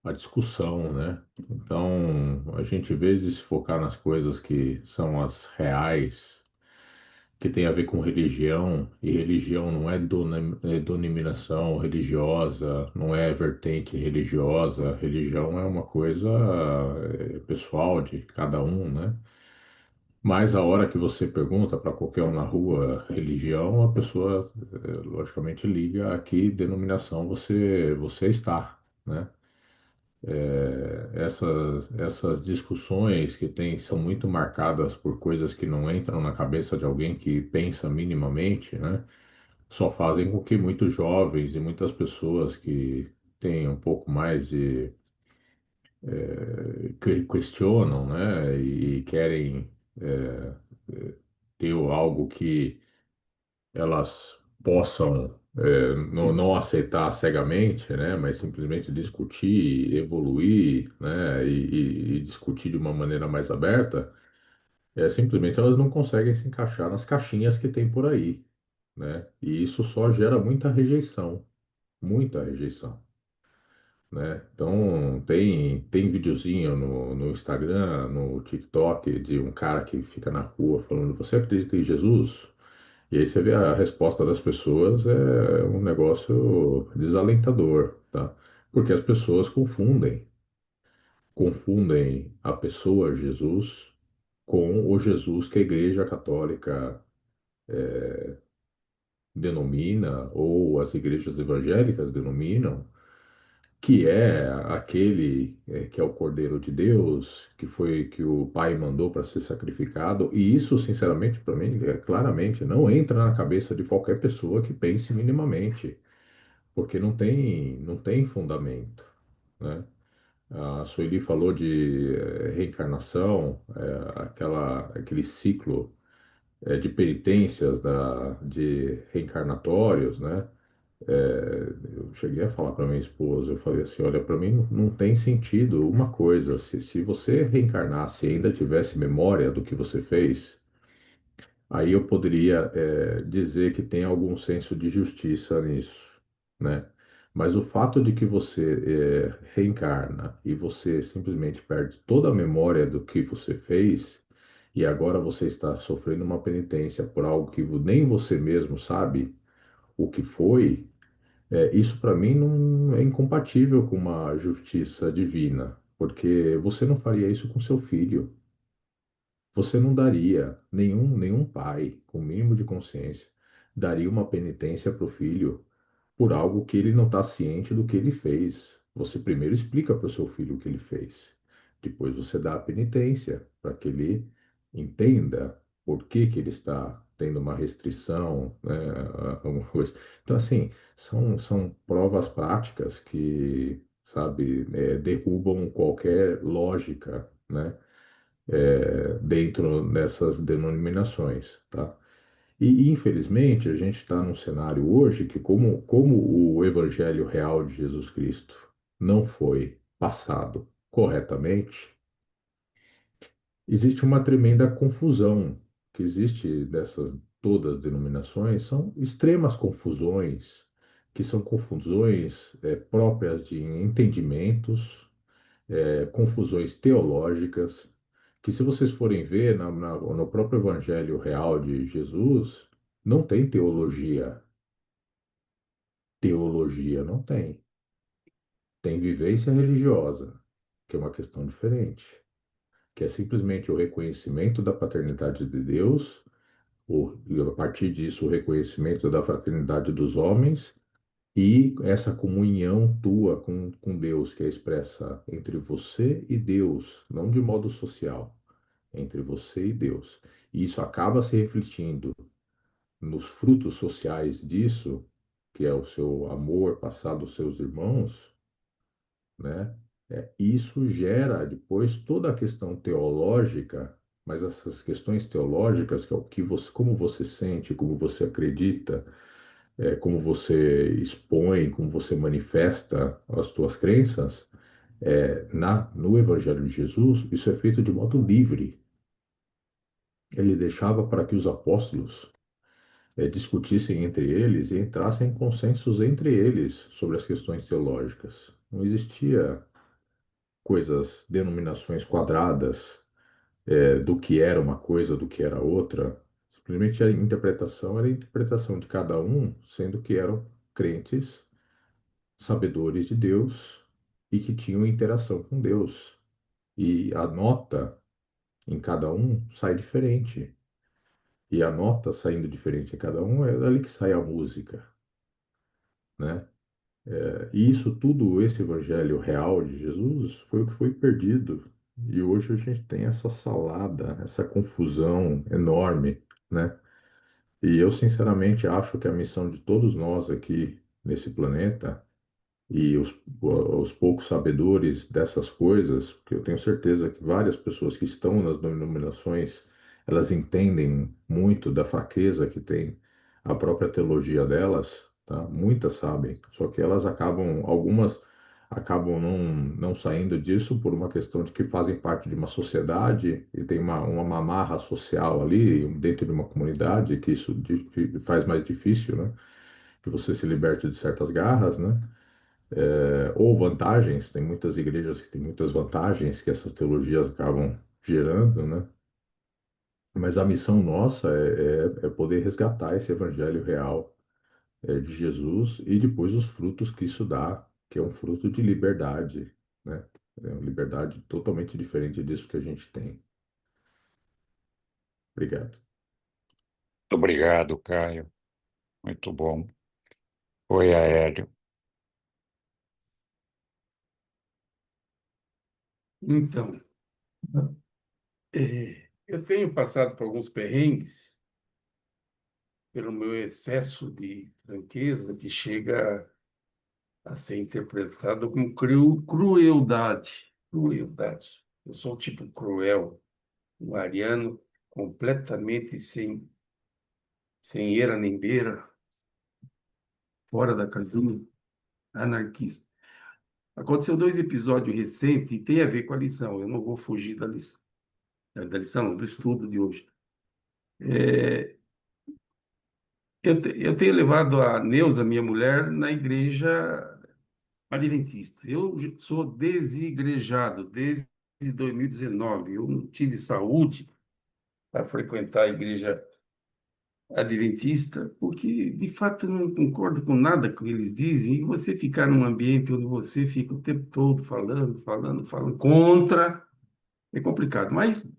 Speaker 6: a discussão, né? Então, a gente, em vez de se focar nas coisas que são as reais, que tem a ver com religião, e religião não é denominação religiosa, não é vertente religiosa, religião é uma coisa pessoal de cada um, né? Mas a hora que você pergunta para qualquer um na rua religião, a pessoa logicamente liga a que denominação você está, né? Essas discussões que tem são muito marcadas por coisas que não entram na cabeça de alguém que pensa minimamente, né? Só fazem com que muitos jovens e muitas pessoas que têm um pouco mais de que questionam, né? E querem é, ter algo que elas possam não aceitar cegamente, né, mas simplesmente discutir, evoluir, né, e discutir de uma maneira mais aberta, simplesmente elas não conseguem se encaixar nas caixinhas que tem por aí, né, e isso só gera muita rejeição, né. Então tem videozinho no Instagram, no TikTok de um cara que fica na rua falando: "Você acredita em Jesus?" E aí você vê a resposta das pessoas é um negócio desalentador, tá? Porque as pessoas confundem a pessoa Jesus com o Jesus que a Igreja Católica denomina, ou as igrejas evangélicas denominam, que é aquele que é o Cordeiro de Deus, que foi que o Pai mandou para ser sacrificado, e isso, sinceramente, para mim, claramente não entra na cabeça de qualquer pessoa que pense minimamente, porque não tem fundamento, né? A Sueli falou de reencarnação, aquele ciclo de penitências de reencarnatórios, né? Eu cheguei a falar para minha esposa, eu falei assim, olha, para mim não tem sentido uma coisa, se você reencarnasse e ainda tivesse memória do que você fez, aí eu poderia dizer que tem algum senso de justiça nisso, né? Mas o fato de que você reencarna e você simplesmente perde toda a memória do que você fez e agora você está sofrendo uma penitência por algo que nem você mesmo sabe o que foi, isso para mim não é incompatível com uma justiça divina, porque você não faria isso com seu filho. Você não daria, nenhum pai, com o mínimo de consciência, daria uma penitência para o filho por algo que ele não está ciente do que ele fez. Você primeiro explica para o seu filho o que ele fez. Depois você dá a penitência para que ele entenda por que que ele está tendo uma restrição, né, alguma coisa. Então, assim, são provas práticas que, sabe, derrubam qualquer lógica, né? Dentro dessas denominações, tá? E infelizmente a gente está num cenário hoje que como o Evangelho real de Jesus Cristo não foi passado corretamente, existe uma tremenda confusão que existe dessas todas as denominações, são extremas confusões, que são confusões próprias de entendimentos, confusões teológicas, que se vocês forem ver no próprio Evangelho real de Jesus, não tem teologia. Teologia não tem. Tem vivência religiosa, que é uma questão diferente, que é simplesmente o reconhecimento da paternidade de Deus, e a partir disso o reconhecimento da fraternidade dos homens e essa comunhão tua com Deus, que é expressa entre você e Deus, não de modo social, entre você e Deus. E isso acaba se refletindo nos frutos sociais disso, que é o seu amor passado aos seus irmãos, né? Isso gera depois toda a questão teológica, mas essas questões teológicas, que é o que você, como você sente, como você acredita, como você expõe, como você manifesta as tuas crenças, no Evangelho de Jesus, isso é feito de modo livre. Ele deixava para que os apóstolos discutissem entre eles e entrassem em consensos entre eles sobre as questões teológicas. Não existia coisas, denominações quadradas, do que era uma coisa, do que era outra. Simplesmente a interpretação era a interpretação de cada um, sendo que eram crentes, sabedores de Deus e que tinham interação com Deus. E a nota em cada um sai diferente. E a nota saindo diferente em cada um é dali que sai a música, né? E isso tudo, esse evangelho real de Jesus, foi o que foi perdido. E hoje a gente tem essa salada, essa confusão enorme, né? E eu, sinceramente, acho que a missão de todos nós aqui nesse planeta e os poucos sabedores dessas coisas, porque eu tenho certeza que várias pessoas que estão nas denominações, elas entendem muito da fraqueza que tem a própria teologia delas, tá? Muitas sabem, só que elas acabam, algumas acabam não saindo disso por uma questão de que fazem parte de uma sociedade e tem uma amarra social ali dentro de uma comunidade, que isso faz mais difícil, né? Que você se liberte de certas garras, né? Ou vantagens, tem muitas igrejas que têm muitas vantagens que essas teologias acabam gerando, né? Mas a missão nossa é poder resgatar esse evangelho real, de Jesus e depois os frutos que isso dá, que é um fruto de liberdade, né? É uma liberdade totalmente diferente disso que a gente tem. Obrigado.
Speaker 2: Obrigado, Caio. Muito bom. Oi, Aélio.
Speaker 4: Então, eu tenho passado por alguns perrengues pelo meu excesso de franqueza, que chega a ser interpretado como crueldade. Crueldade. Eu sou tipo cruel, um ariano completamente sem eira nem beira, fora da casinha, anarquista. Aconteceu dois episódios recentes e tem a ver com a lição. Eu não vou fugir da lição, não, do estudo de hoje. É, eu tenho levado a Neuza, minha mulher, na igreja adventista. Eu sou desigrejado desde 2019. Eu não tive saúde para frequentar a igreja adventista, porque de fato eu não concordo com nada que eles dizem, e você ficar num ambiente onde você fica o tempo todo falando contra, é complicado. Mas,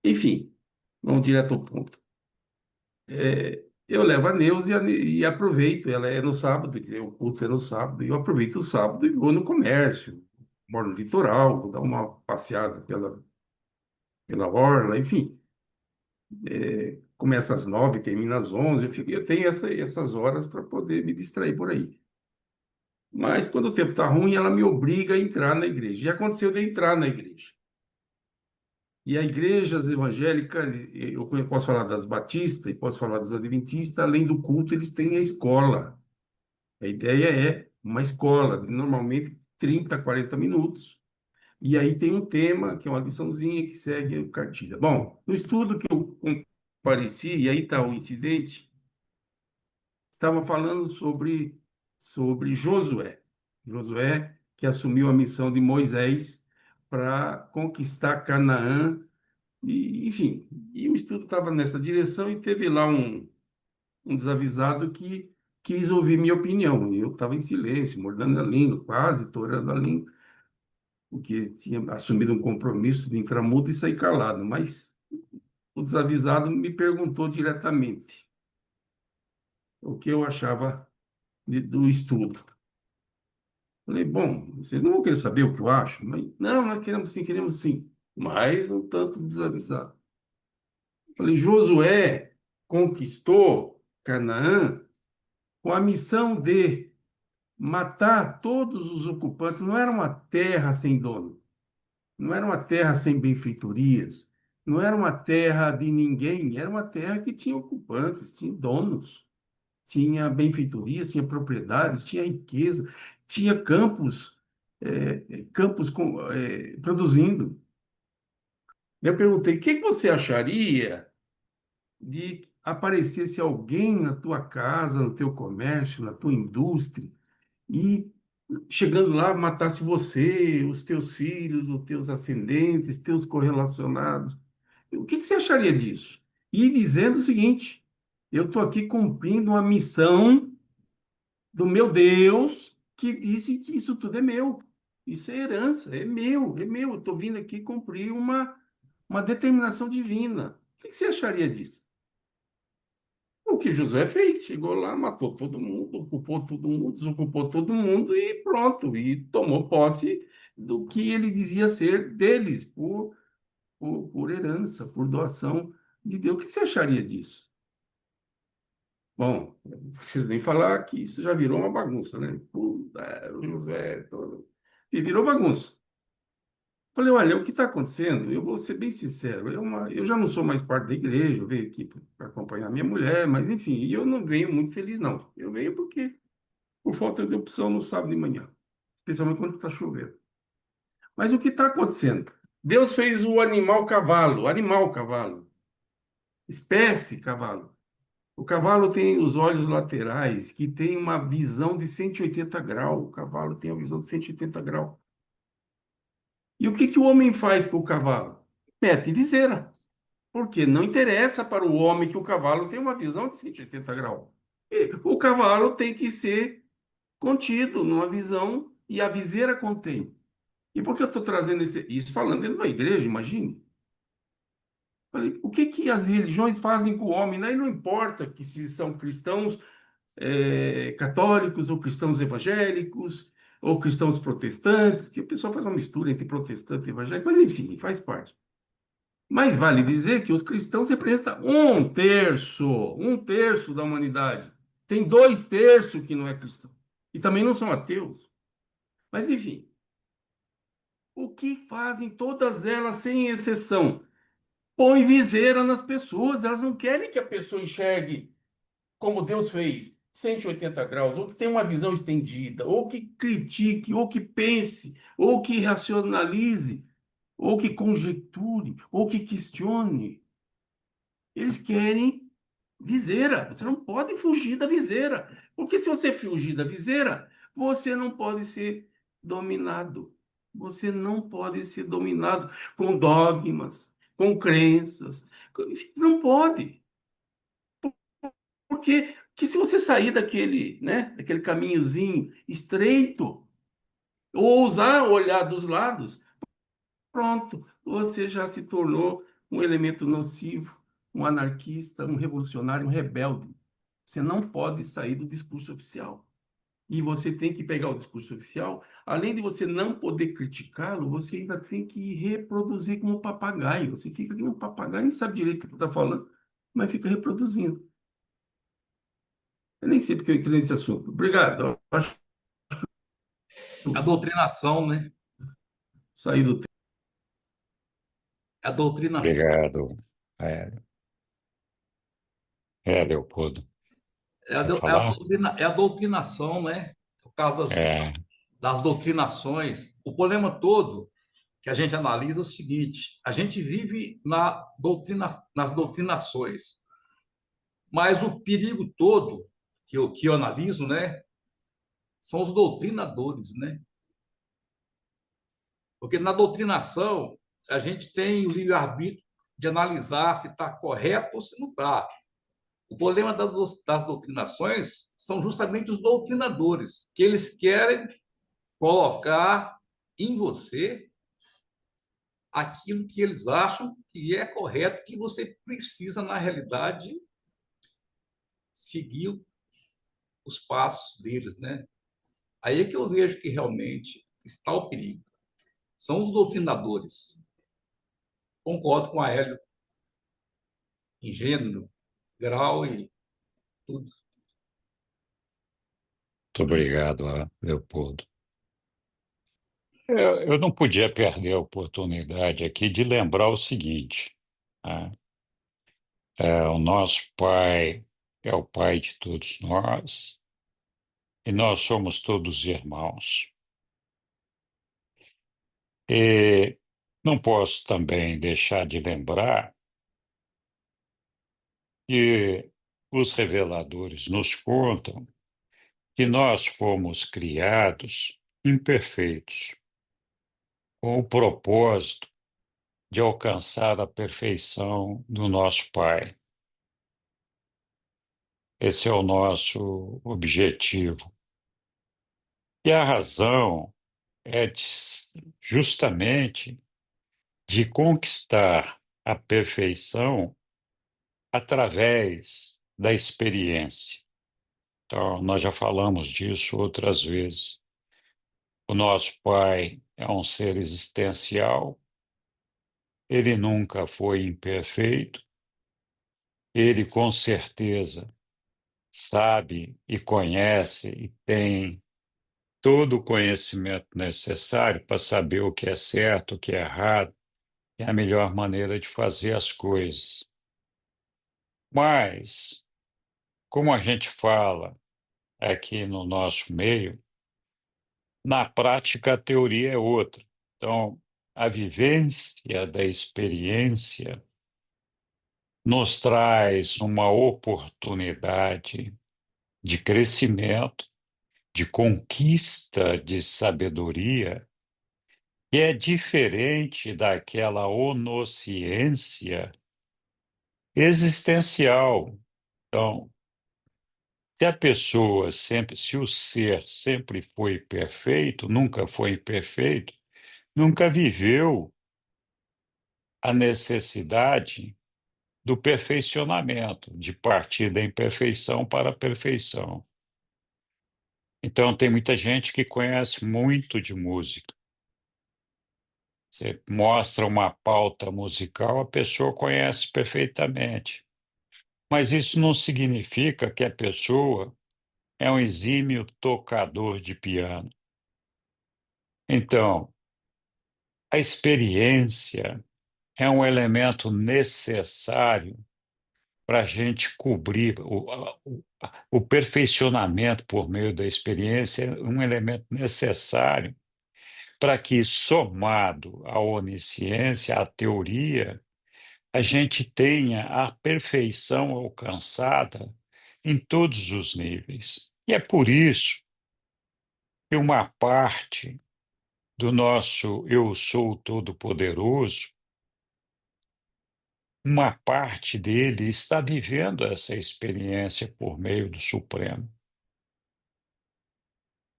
Speaker 4: enfim, vamos direto ao ponto. Eu levo a Neuza e aproveito, ela é no sábado, o culto é no sábado, e eu aproveito o sábado e vou no comércio, moro no litoral, vou dar uma passeada pela orla, enfim. Começa às 9, termina às 11, eu tenho essas horas para poder me distrair por aí. Mas quando o tempo está ruim, ela me obriga a entrar na igreja. E aconteceu de eu entrar na igreja. E a igrejas evangélicas, eu posso falar das batistas e posso falar dos adventistas, além do culto, eles têm a escola. A ideia é uma escola, de normalmente 30, 40 minutos. E aí tem um tema, que é uma liçãozinha que segue a cartilha. Bom, no estudo que eu compareci, e aí está o incidente, estava falando sobre Josué. Josué, que assumiu a missão de Moisés para conquistar Canaã, e, enfim. E o estudo estava nessa direção e teve lá um desavisado que quis ouvir minha opinião. E eu estava em silêncio, mordendo a língua, quase torando a língua, porque tinha assumido um compromisso de entrar mudo e sair calado. Mas o desavisado me perguntou diretamente o que eu achava do estudo. Falei, bom, vocês não vão querer saber o que eu acho? Mas, não, nós queremos sim. Mas um tanto desavisado. Falei, Josué conquistou Canaã com a missão de matar todos os ocupantes. Não era uma terra sem dono, não era uma terra sem benfeitorias, não era uma terra de ninguém, era uma terra que tinha ocupantes, tinha donos, tinha benfeitorias, tinha propriedades, tinha riqueza, tinha campos produzindo. Eu perguntei, o que que você acharia de aparecesse alguém na tua casa, no teu comércio, na tua indústria, e chegando lá, matasse você, os teus filhos, os teus ascendentes, teus correlacionados. O que que você acharia disso? E dizendo o seguinte: eu estou aqui cumprindo uma missão do meu Deus, que disse que isso tudo é meu. Isso é herança, é meu, é meu. Eu estou vindo aqui cumprir uma determinação divina. O que que você acharia disso? O que Josué fez, chegou lá, matou todo mundo, ocupou todo mundo, desocupou todo mundo e pronto, e tomou posse do que ele dizia ser deles, por herança, por doação de Deus. O que você acharia disso? Bom, não preciso nem falar que isso já virou uma bagunça, né? Puta, o Josué, todo... E virou bagunça. Falei, olha, o que está acontecendo? Eu vou ser bem sincero, eu já não sou mais parte da igreja, eu venho aqui para acompanhar minha mulher, mas enfim, eu não venho muito feliz, não. Eu venho porque, por falta de opção, no sábado de manhã, especialmente quando está chovendo. Mas o que está acontecendo? Deus fez o animal cavalo, espécie cavalo. O cavalo tem os olhos laterais, que tem uma visão de 180 graus. O cavalo tem uma visão de 180 graus. E o que que o homem faz com o cavalo? Mete viseira. Porque não interessa para o homem que o cavalo tem uma visão de 180 graus. E o cavalo tem que ser contido numa visão e a viseira contém. E por que eu estou trazendo isso falando dentro da igreja, imagine? Falei, o que que as religiões fazem com o homem? Daí não importa que se são cristãos católicos ou cristãos evangélicos ou cristãos protestantes, que o pessoal faz uma mistura entre protestante e evangélico, mas enfim, faz parte. Mas vale dizer que os cristãos representam um terço da humanidade. Tem dois terços que não é cristão. E também não são ateus. Mas, enfim, o que fazem todas elas, sem exceção? Põe viseira nas pessoas. Elas não querem que a pessoa enxergue como Deus fez, 180 graus, ou que tenha uma visão estendida, ou que critique, ou que pense, ou que racionalize, ou que conjecture, ou que questione. Eles querem viseira. Você não pode fugir da viseira. Porque se você fugir da viseira, você não pode ser dominado. Você não pode ser dominado com dogmas, com crenças. Não pode. Porque que se você sair daquele caminhozinho estreito, ou ousar olhar dos lados, pronto, você já se tornou um elemento nocivo, um anarquista, um revolucionário, um rebelde. Você não pode sair do discurso oficial. E você tem que pegar o discurso oficial, além de você não poder criticá-lo, você ainda tem que reproduzir como um papagaio. Você fica como um papagaio, não sabe direito o que está falando, mas fica reproduzindo. Eu nem sei porque eu entrei nesse assunto. Obrigado. Eu acho
Speaker 7: A doutrinação, né?
Speaker 4: sair do
Speaker 7: A doutrinação.
Speaker 2: Obrigado. É, Leopoldo,
Speaker 7: É a,
Speaker 2: quer
Speaker 7: do- é a
Speaker 2: falar?
Speaker 7: doutrina, é a doutrinação, né? Por causa
Speaker 2: É,
Speaker 7: das doutrinações. O problema todo que a gente analisa é o seguinte: a gente vive nas doutrinações, mas o perigo todo que eu analiso, né, são os doutrinadores, né? Porque na doutrinação a gente tem o livre-arbítrio de analisar se está correto ou se não está. O problema das doutrinações são justamente os doutrinadores, que eles querem colocar em você aquilo que eles acham que é correto, que você precisa, na realidade, seguir os passos deles, né? Aí é que eu vejo que realmente está o perigo. São os doutrinadores. Concordo com a Hélio em gênero, grau e tudo.
Speaker 2: muito obrigado, Leopoldo. Eu não podia perder a oportunidade aqui de lembrar o seguinte, né? O nosso Pai é o Pai de todos nós e nós somos todos irmãos. E não posso também deixar de lembrar que os reveladores nos contam que nós fomos criados imperfeitos, com o propósito de alcançar a perfeição do nosso Pai. Esse é o nosso objetivo. E a razão é justamente de conquistar a perfeição através da experiência. Então, nós já falamos disso outras vezes. O nosso Pai é um ser existencial, ele nunca foi imperfeito, ele com certeza sabe e conhece e tem todo o conhecimento necessário para saber o que é certo, o que é errado, e a melhor maneira de fazer as coisas. Mas, como a gente fala aqui no nosso meio, na prática a teoria é outra. Então, a vivência da experiência nos traz uma oportunidade de crescimento, de conquista de sabedoria, que é diferente daquela onisciência existencial. Então, se a pessoa sempre, se o ser sempre foi perfeito, nunca foi imperfeito, nunca viveu a necessidade do perfeicionamento, de partir da imperfeição para a perfeição. Então, tem muita gente que conhece muito de música. Você mostra uma pauta musical, a pessoa conhece perfeitamente. Mas isso não significa que a pessoa é um exímio tocador de piano. Então, a experiência é um elemento necessário para a gente cobrir o perfeicionamento por meio da experiência, é um elemento necessário para que, somado à onisciência, à teoria, a gente tenha a perfeição alcançada em todos os níveis. E é por isso que uma parte do nosso Eu Sou Todo-Poderoso, uma parte dele está vivendo essa experiência por meio do Supremo.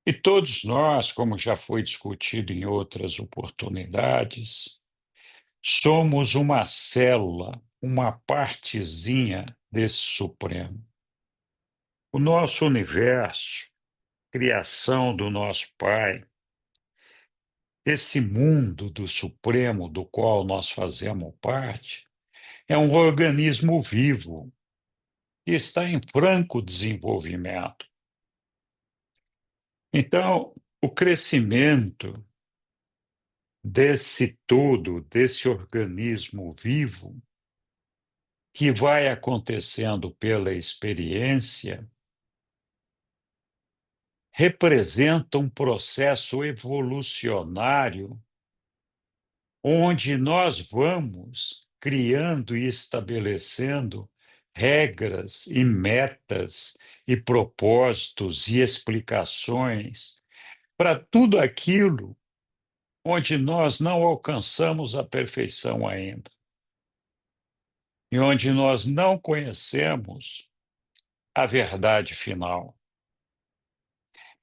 Speaker 2: E todos nós, como já foi discutido em outras oportunidades, somos uma célula, uma partezinha desse Supremo. O nosso universo, criação do nosso Pai, esse mundo do Supremo do qual nós fazemos parte, é um organismo vivo e está em franco desenvolvimento. Então, o crescimento desse todo, desse organismo vivo, que vai acontecendo pela experiência, representa um processo evolucionário onde nós vamos criando e estabelecendo regras e metas e propósitos e explicações para tudo aquilo onde nós não alcançamos a perfeição ainda e onde nós não conhecemos a verdade final.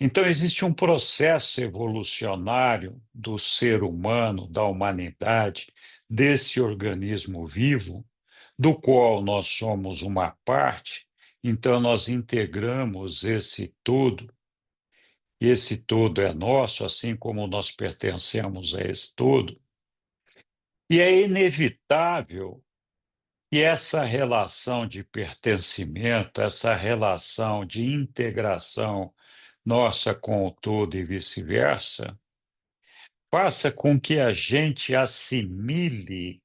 Speaker 2: Então, existe um processo evolucionário do ser humano, da humanidade, desse organismo vivo, do qual nós somos uma parte, então nós integramos esse todo, e esse todo é nosso, assim como nós pertencemos a esse todo, e é inevitável que essa relação de pertencimento, essa relação de integração nossa com o todo e vice-versa, faça com que a gente assimile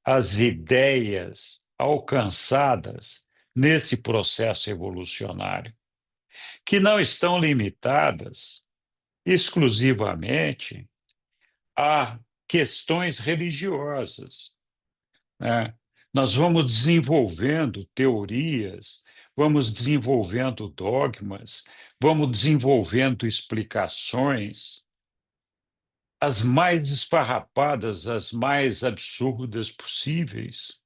Speaker 2: as ideias alcançadas nesse processo evolucionário, que não estão limitadas exclusivamente a questões religiosas, né? Nós vamos desenvolvendo teorias, vamos desenvolvendo dogmas, vamos desenvolvendo explicações as mais esfarrapadas, as mais absurdas possíveis.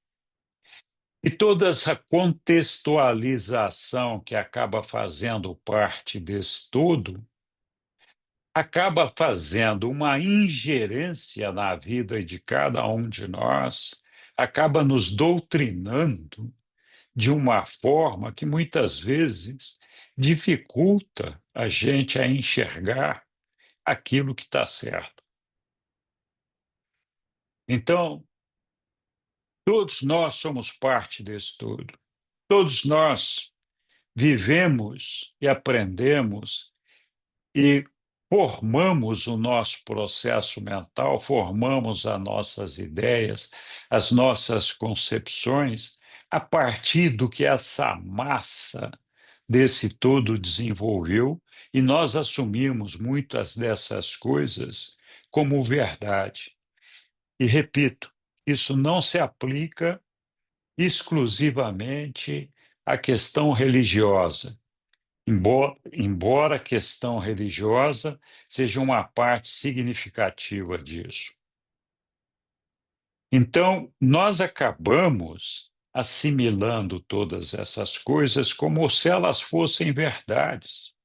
Speaker 2: E toda essa contextualização que acaba fazendo parte desse todo, acaba fazendo uma ingerência na vida de cada um de nós, acaba nos doutrinando de uma forma que muitas vezes dificulta a gente a enxergar aquilo que está certo. Então, todos nós somos parte desse todo. Todos nós vivemos e aprendemos e formamos o nosso processo mental, formamos as nossas ideias, as nossas concepções, a partir do que essa massa desse todo desenvolveu, e nós assumimos muitas dessas coisas como verdade. E repito, isso não se aplica exclusivamente à questão religiosa. Embora a questão religiosa seja uma parte significativa disso. Então, nós acabamos assimilando todas essas coisas como se elas fossem verdades.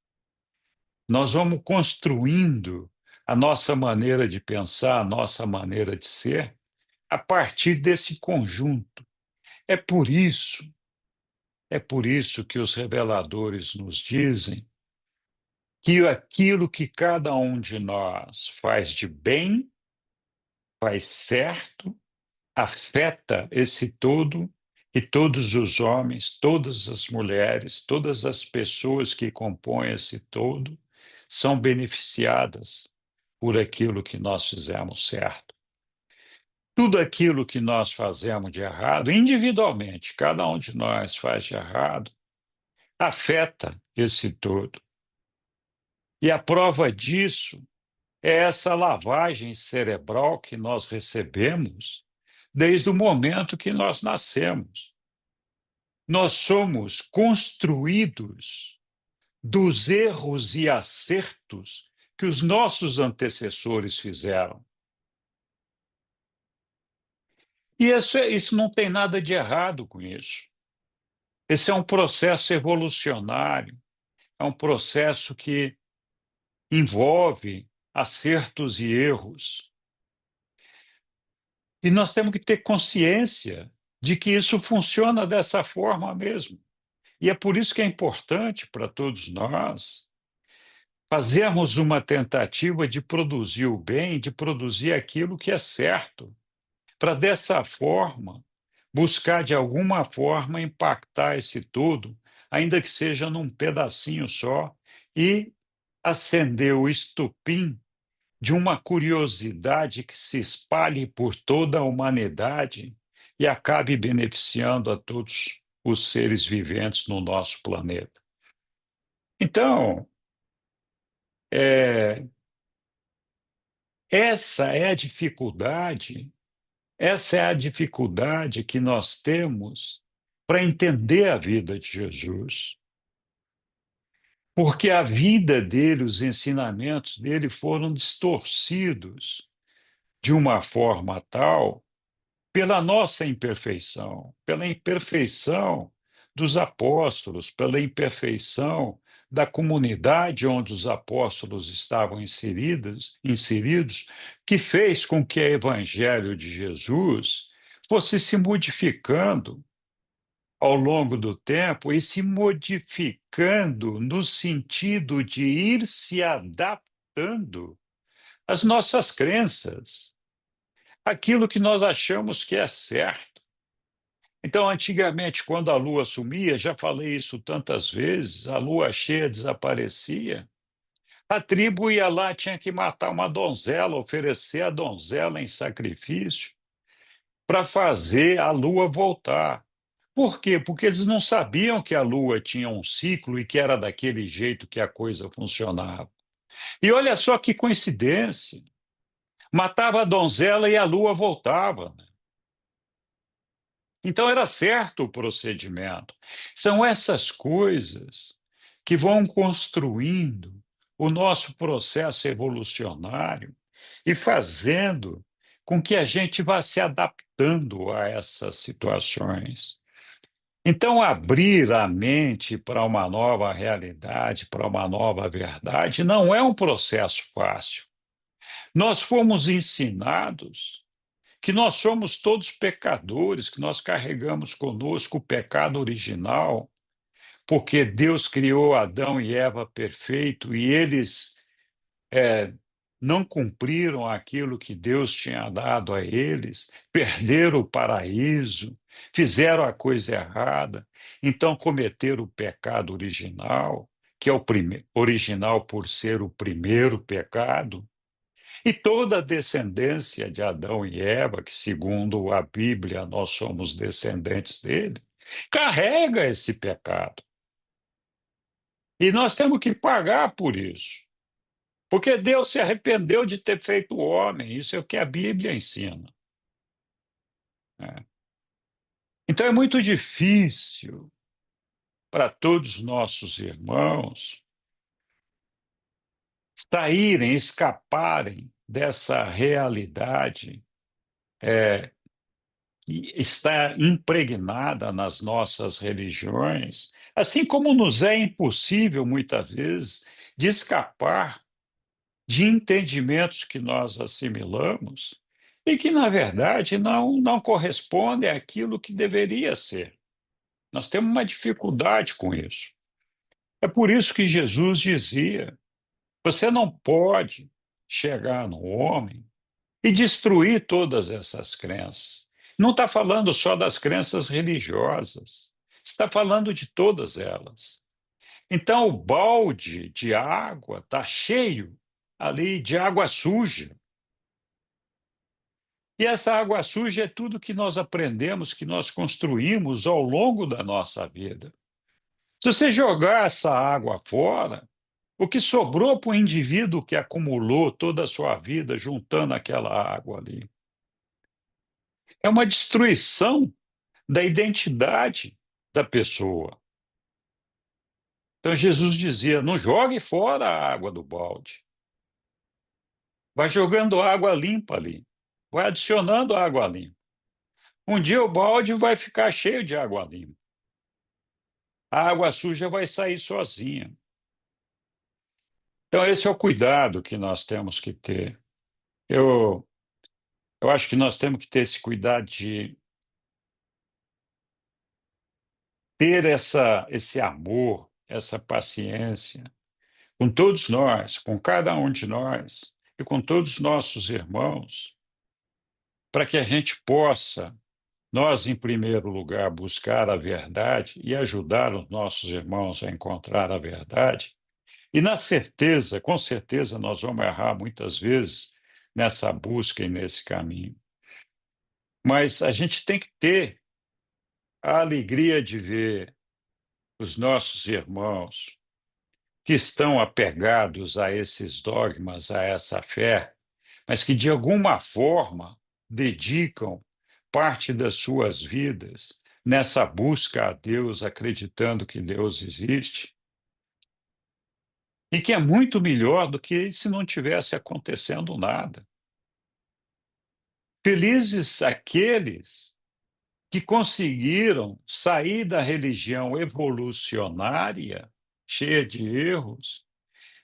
Speaker 2: Nós vamos construindo a nossa maneira de pensar, a nossa maneira de ser, a partir desse conjunto. É por isso, é por isso que os reveladores nos dizem que aquilo que cada um de nós faz de bem, faz certo, afeta esse todo, e todos os homens, todas as mulheres, todas as pessoas que compõem esse todo são beneficiadas por aquilo que nós fizemos certo. Tudo aquilo que nós fazemos de errado, individualmente, cada um de nós faz de errado, afeta esse todo. E a prova disso é essa lavagem cerebral que nós recebemos desde o momento que nós nascemos. Nós somos construídos dos erros e acertos que os nossos antecessores fizeram. E isso não tem nada de errado com isso. Esse é um processo evolucionário, é um processo que envolve acertos e erros. E nós temos que ter consciência de que isso funciona dessa forma mesmo. E é por isso que é importante para todos nós fazermos uma tentativa de produzir o bem, de produzir aquilo que é certo, para dessa forma buscar de alguma forma impactar esse todo, ainda que seja num pedacinho só, e acender o estupim de uma curiosidade que se espalhe por toda a humanidade e acabe beneficiando a todos os seres viventes no nosso planeta. Então, é, essa é a dificuldade, essa é a dificuldade que nós temos para entender a vida de Jesus. Porque a vida dele, os ensinamentos dele foram distorcidos de uma forma tal pela nossa imperfeição, pela imperfeição dos apóstolos, pela imperfeição da comunidade onde os apóstolos estavam inseridos, que fez com que o evangelho de Jesus fosse se modificando ao longo do tempo e se modificando no sentido de ir se adaptando às nossas crenças, aquilo que nós achamos que é certo. Então, antigamente, quando a lua sumia, já falei isso tantas vezes, a lua cheia desaparecia, a tribo ia lá, tinha que matar uma donzela, oferecer a donzela em sacrifício para fazer a lua voltar. Por quê? Porque eles não sabiam que a lua tinha um ciclo e que era daquele jeito que a coisa funcionava. E olha só que coincidência. Matava a donzela e a lua voltava. Então era certo o procedimento. São essas coisas que vão construindo o nosso processo evolucionário e fazendo com que a gente vá se adaptando a essas situações. Então, abrir a mente para uma nova realidade, para uma nova verdade, não é um processo fácil. Nós fomos ensinados que nós somos todos pecadores, que nós carregamos conosco o pecado original, porque Deus criou Adão e Eva perfeito e eles não cumpriram aquilo que Deus tinha dado a eles, perderam o paraíso, fizeram a coisa errada, então cometeram o pecado original, que é o original por ser o primeiro pecado. E toda a descendência de Adão e Eva, que segundo a Bíblia nós somos descendentes dele, carrega esse pecado. E nós temos que pagar por isso. Porque Deus se arrependeu de ter feito o homem, isso é o que a Bíblia ensina. Né? Então é muito difícil para todos os nossos irmãos saírem, escaparem dessa realidade que está impregnada nas nossas religiões, assim como nos é impossível, muitas vezes, de escapar de entendimentos que nós assimilamos e que, na verdade, não correspondem àquilo que deveria ser. Nós temos uma dificuldade com isso. É por isso que Jesus dizia: você não pode chegar no homem e destruir todas essas crenças. Não está falando só das crenças religiosas, está falando de todas elas. Então, o balde de água está cheio ali de água suja. E essa água suja é tudo que nós aprendemos, que nós construímos ao longo da nossa vida. Se você jogar essa água fora, o que sobrou para o indivíduo que acumulou toda a sua vida juntando aquela água ali? É uma destruição da identidade da pessoa. Então Jesus dizia: não jogue fora a água do balde. Vai jogando água limpa ali. Vai adicionando água limpa. Um dia o balde vai ficar cheio de água limpa. A água suja vai sair sozinha. Então, esse é o cuidado que nós temos que ter. Eu, eu acho que nós temos que ter esse cuidado de ter esse amor, essa paciência com todos nós, com cada um de nós e com todos os nossos irmãos, para que a gente possa, nós, em primeiro lugar, buscar a verdade e ajudar os nossos irmãos a encontrar a verdade. E na certeza, com certeza, nós vamos errar muitas vezes nessa busca e nesse caminho. Mas a gente tem que ter a alegria de ver os nossos irmãos que estão apegados a esses dogmas, a essa fé, mas que de alguma forma dedicam parte das suas vidas nessa busca a Deus, acreditando que Deus existe, e que é muito melhor do que se não tivesse acontecendo nada. Felizes aqueles que conseguiram sair da religião evolucionária, cheia de erros,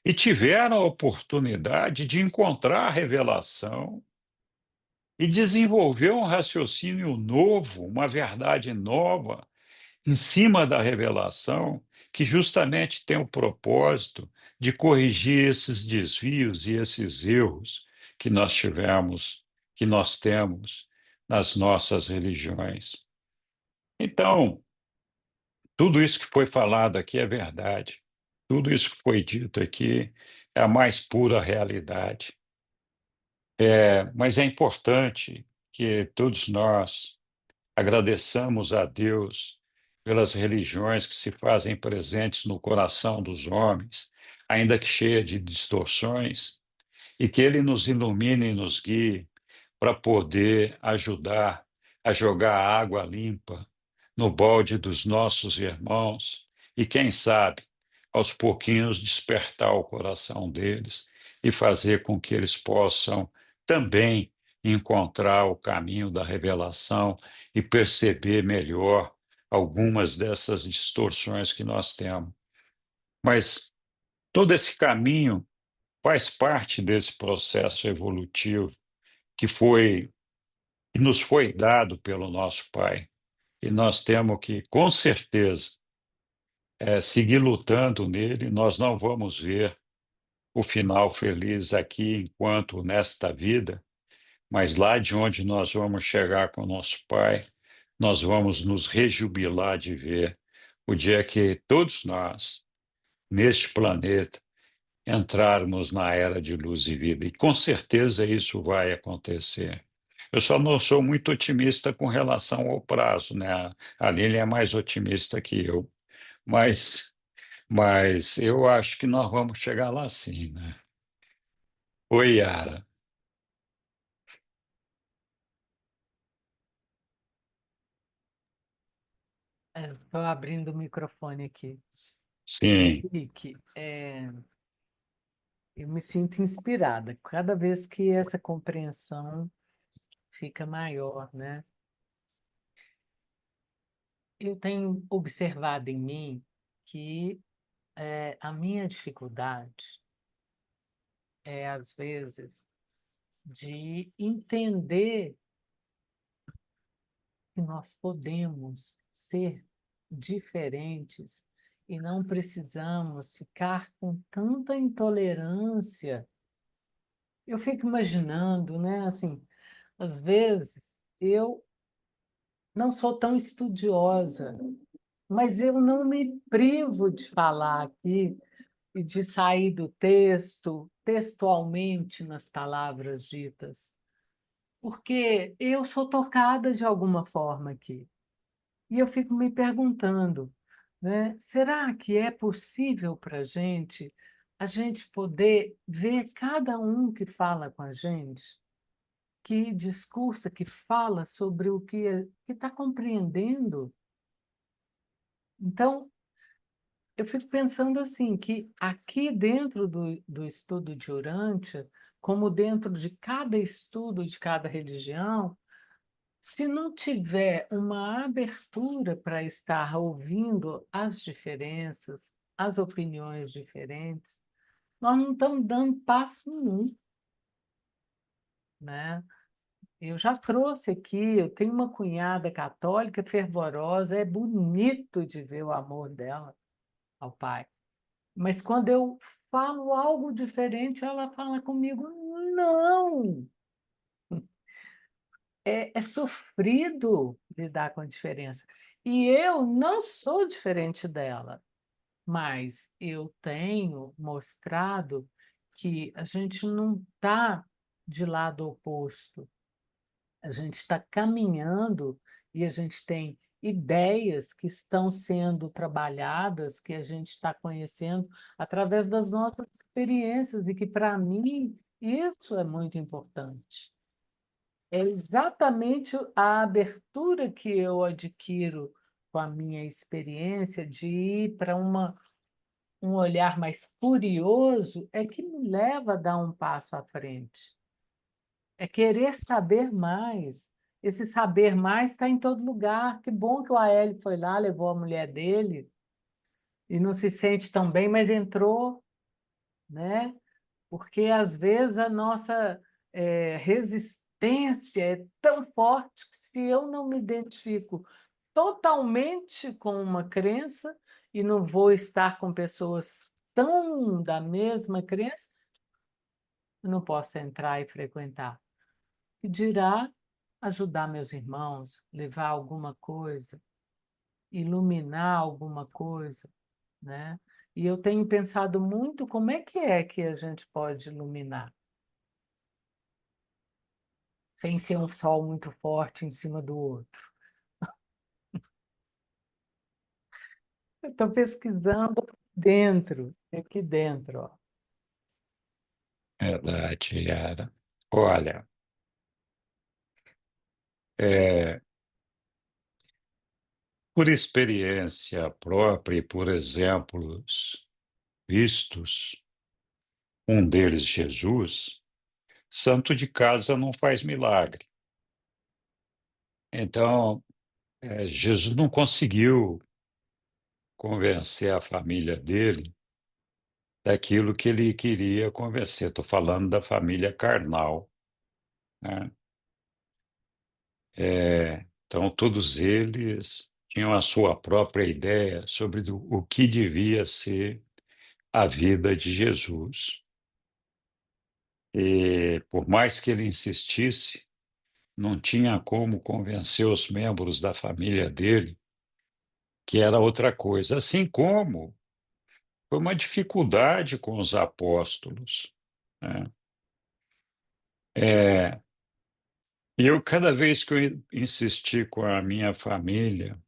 Speaker 2: e tiveram a oportunidade de encontrar a revelação e desenvolver um raciocínio novo, uma verdade nova, em cima da revelação, que justamente tem o propósito de corrigir esses desvios e esses erros que nós tivemos, que nós temos nas nossas religiões. Então, tudo isso que foi falado aqui é verdade. Tudo isso que foi dito aqui é a mais pura realidade. Mas é importante que todos nós agradeçamos a Deus pelas religiões que se fazem presentes no coração dos homens, ainda que cheia de distorções, e que Ele nos ilumine e nos guie para poder ajudar a jogar água limpa no balde dos nossos irmãos e, quem sabe, aos pouquinhos despertar o coração deles e fazer com que eles possam também encontrar o caminho da revelação e perceber melhor algumas dessas distorções que nós temos. Mas todo esse caminho faz parte desse processo evolutivo que nos foi dado pelo nosso Pai. E nós temos que, com certeza, seguir lutando nele. Nós não vamos ver o final feliz aqui enquanto nesta vida, mas lá de onde nós vamos chegar com o nosso Pai, nós vamos nos rejubilar de ver o dia que todos nós, neste planeta, entrarmos na era de luz e vida. E com certeza isso vai acontecer. Eu só não sou muito otimista com relação ao prazo, né? A Aline é mais otimista que eu, mas, mas eu acho que nós vamos chegar lá sim, né? Oi, Yara.
Speaker 3: Estou abrindo o microfone aqui.
Speaker 2: Sim,
Speaker 3: Henrique, eu me sinto inspirada cada vez que essa compreensão fica maior, né? Eu tenho observado em mim que a minha dificuldade é, às vezes, de entender que nós podemos ser diferentes e não precisamos ficar com tanta intolerância. Eu fico imaginando, né, assim, às vezes eu não sou tão estudiosa, mas eu não me privo de falar aqui e de sair do texto textualmente nas palavras ditas, porque eu sou tocada de alguma forma aqui. E eu fico me perguntando, né, será que é possível para a gente poder ver cada um que fala com a gente, que discursa, que fala sobre o que está compreendendo? Então, eu fico pensando assim, que aqui dentro do estudo de Urântia, como dentro de cada estudo de cada religião, se não tiver uma abertura para estar ouvindo as diferenças, as opiniões diferentes, nós não estamos dando passo nenhum, né? Eu já trouxe aqui, eu tenho uma cunhada católica fervorosa, é bonito de ver o amor dela ao Pai. Mas quando eu falo algo diferente, ela fala comigo, não, é sofrido lidar com a diferença. E eu não sou diferente dela, mas eu tenho mostrado que a gente não está de lado oposto, a gente está caminhando e a gente tem ideias que estão sendo trabalhadas, que a gente está conhecendo através das nossas experiências, e que, para mim, isso é muito importante. É exatamente a abertura que eu adquiro com a minha experiência de ir para um olhar mais curioso é que me leva a dar um passo à frente. É querer saber mais. Esse saber mais está em todo lugar. Que bom que o Aélio foi lá, levou a mulher dele e não se sente tão bem, mas entrou, né? Porque às vezes a nossa resistência é tão forte que, se eu não me identifico totalmente com uma crença e não vou estar com pessoas tão da mesma crença, eu não posso entrar e frequentar. E dirá ajudar meus irmãos, levar alguma coisa, iluminar alguma coisa, né? E eu tenho pensado muito como é que a gente pode iluminar, sem ser um sol muito forte em cima do outro. Eu estou pesquisando aqui dentro, ó.
Speaker 2: verdade, Yara. Olha, é, por experiência própria e por exemplos vistos, um deles Jesus, santo de casa não faz milagre. Então, Jesus não conseguiu convencer a família dele daquilo que ele queria convencer. Estou falando da família carnal, né? Então, todos eles tinham a sua própria ideia sobre o que devia ser a vida de Jesus. E, por mais que ele insistisse, não tinha como convencer os membros da família dele que era outra coisa. Assim como foi uma dificuldade com os apóstolos, né? E eu, cada vez que eu insisti com a minha família,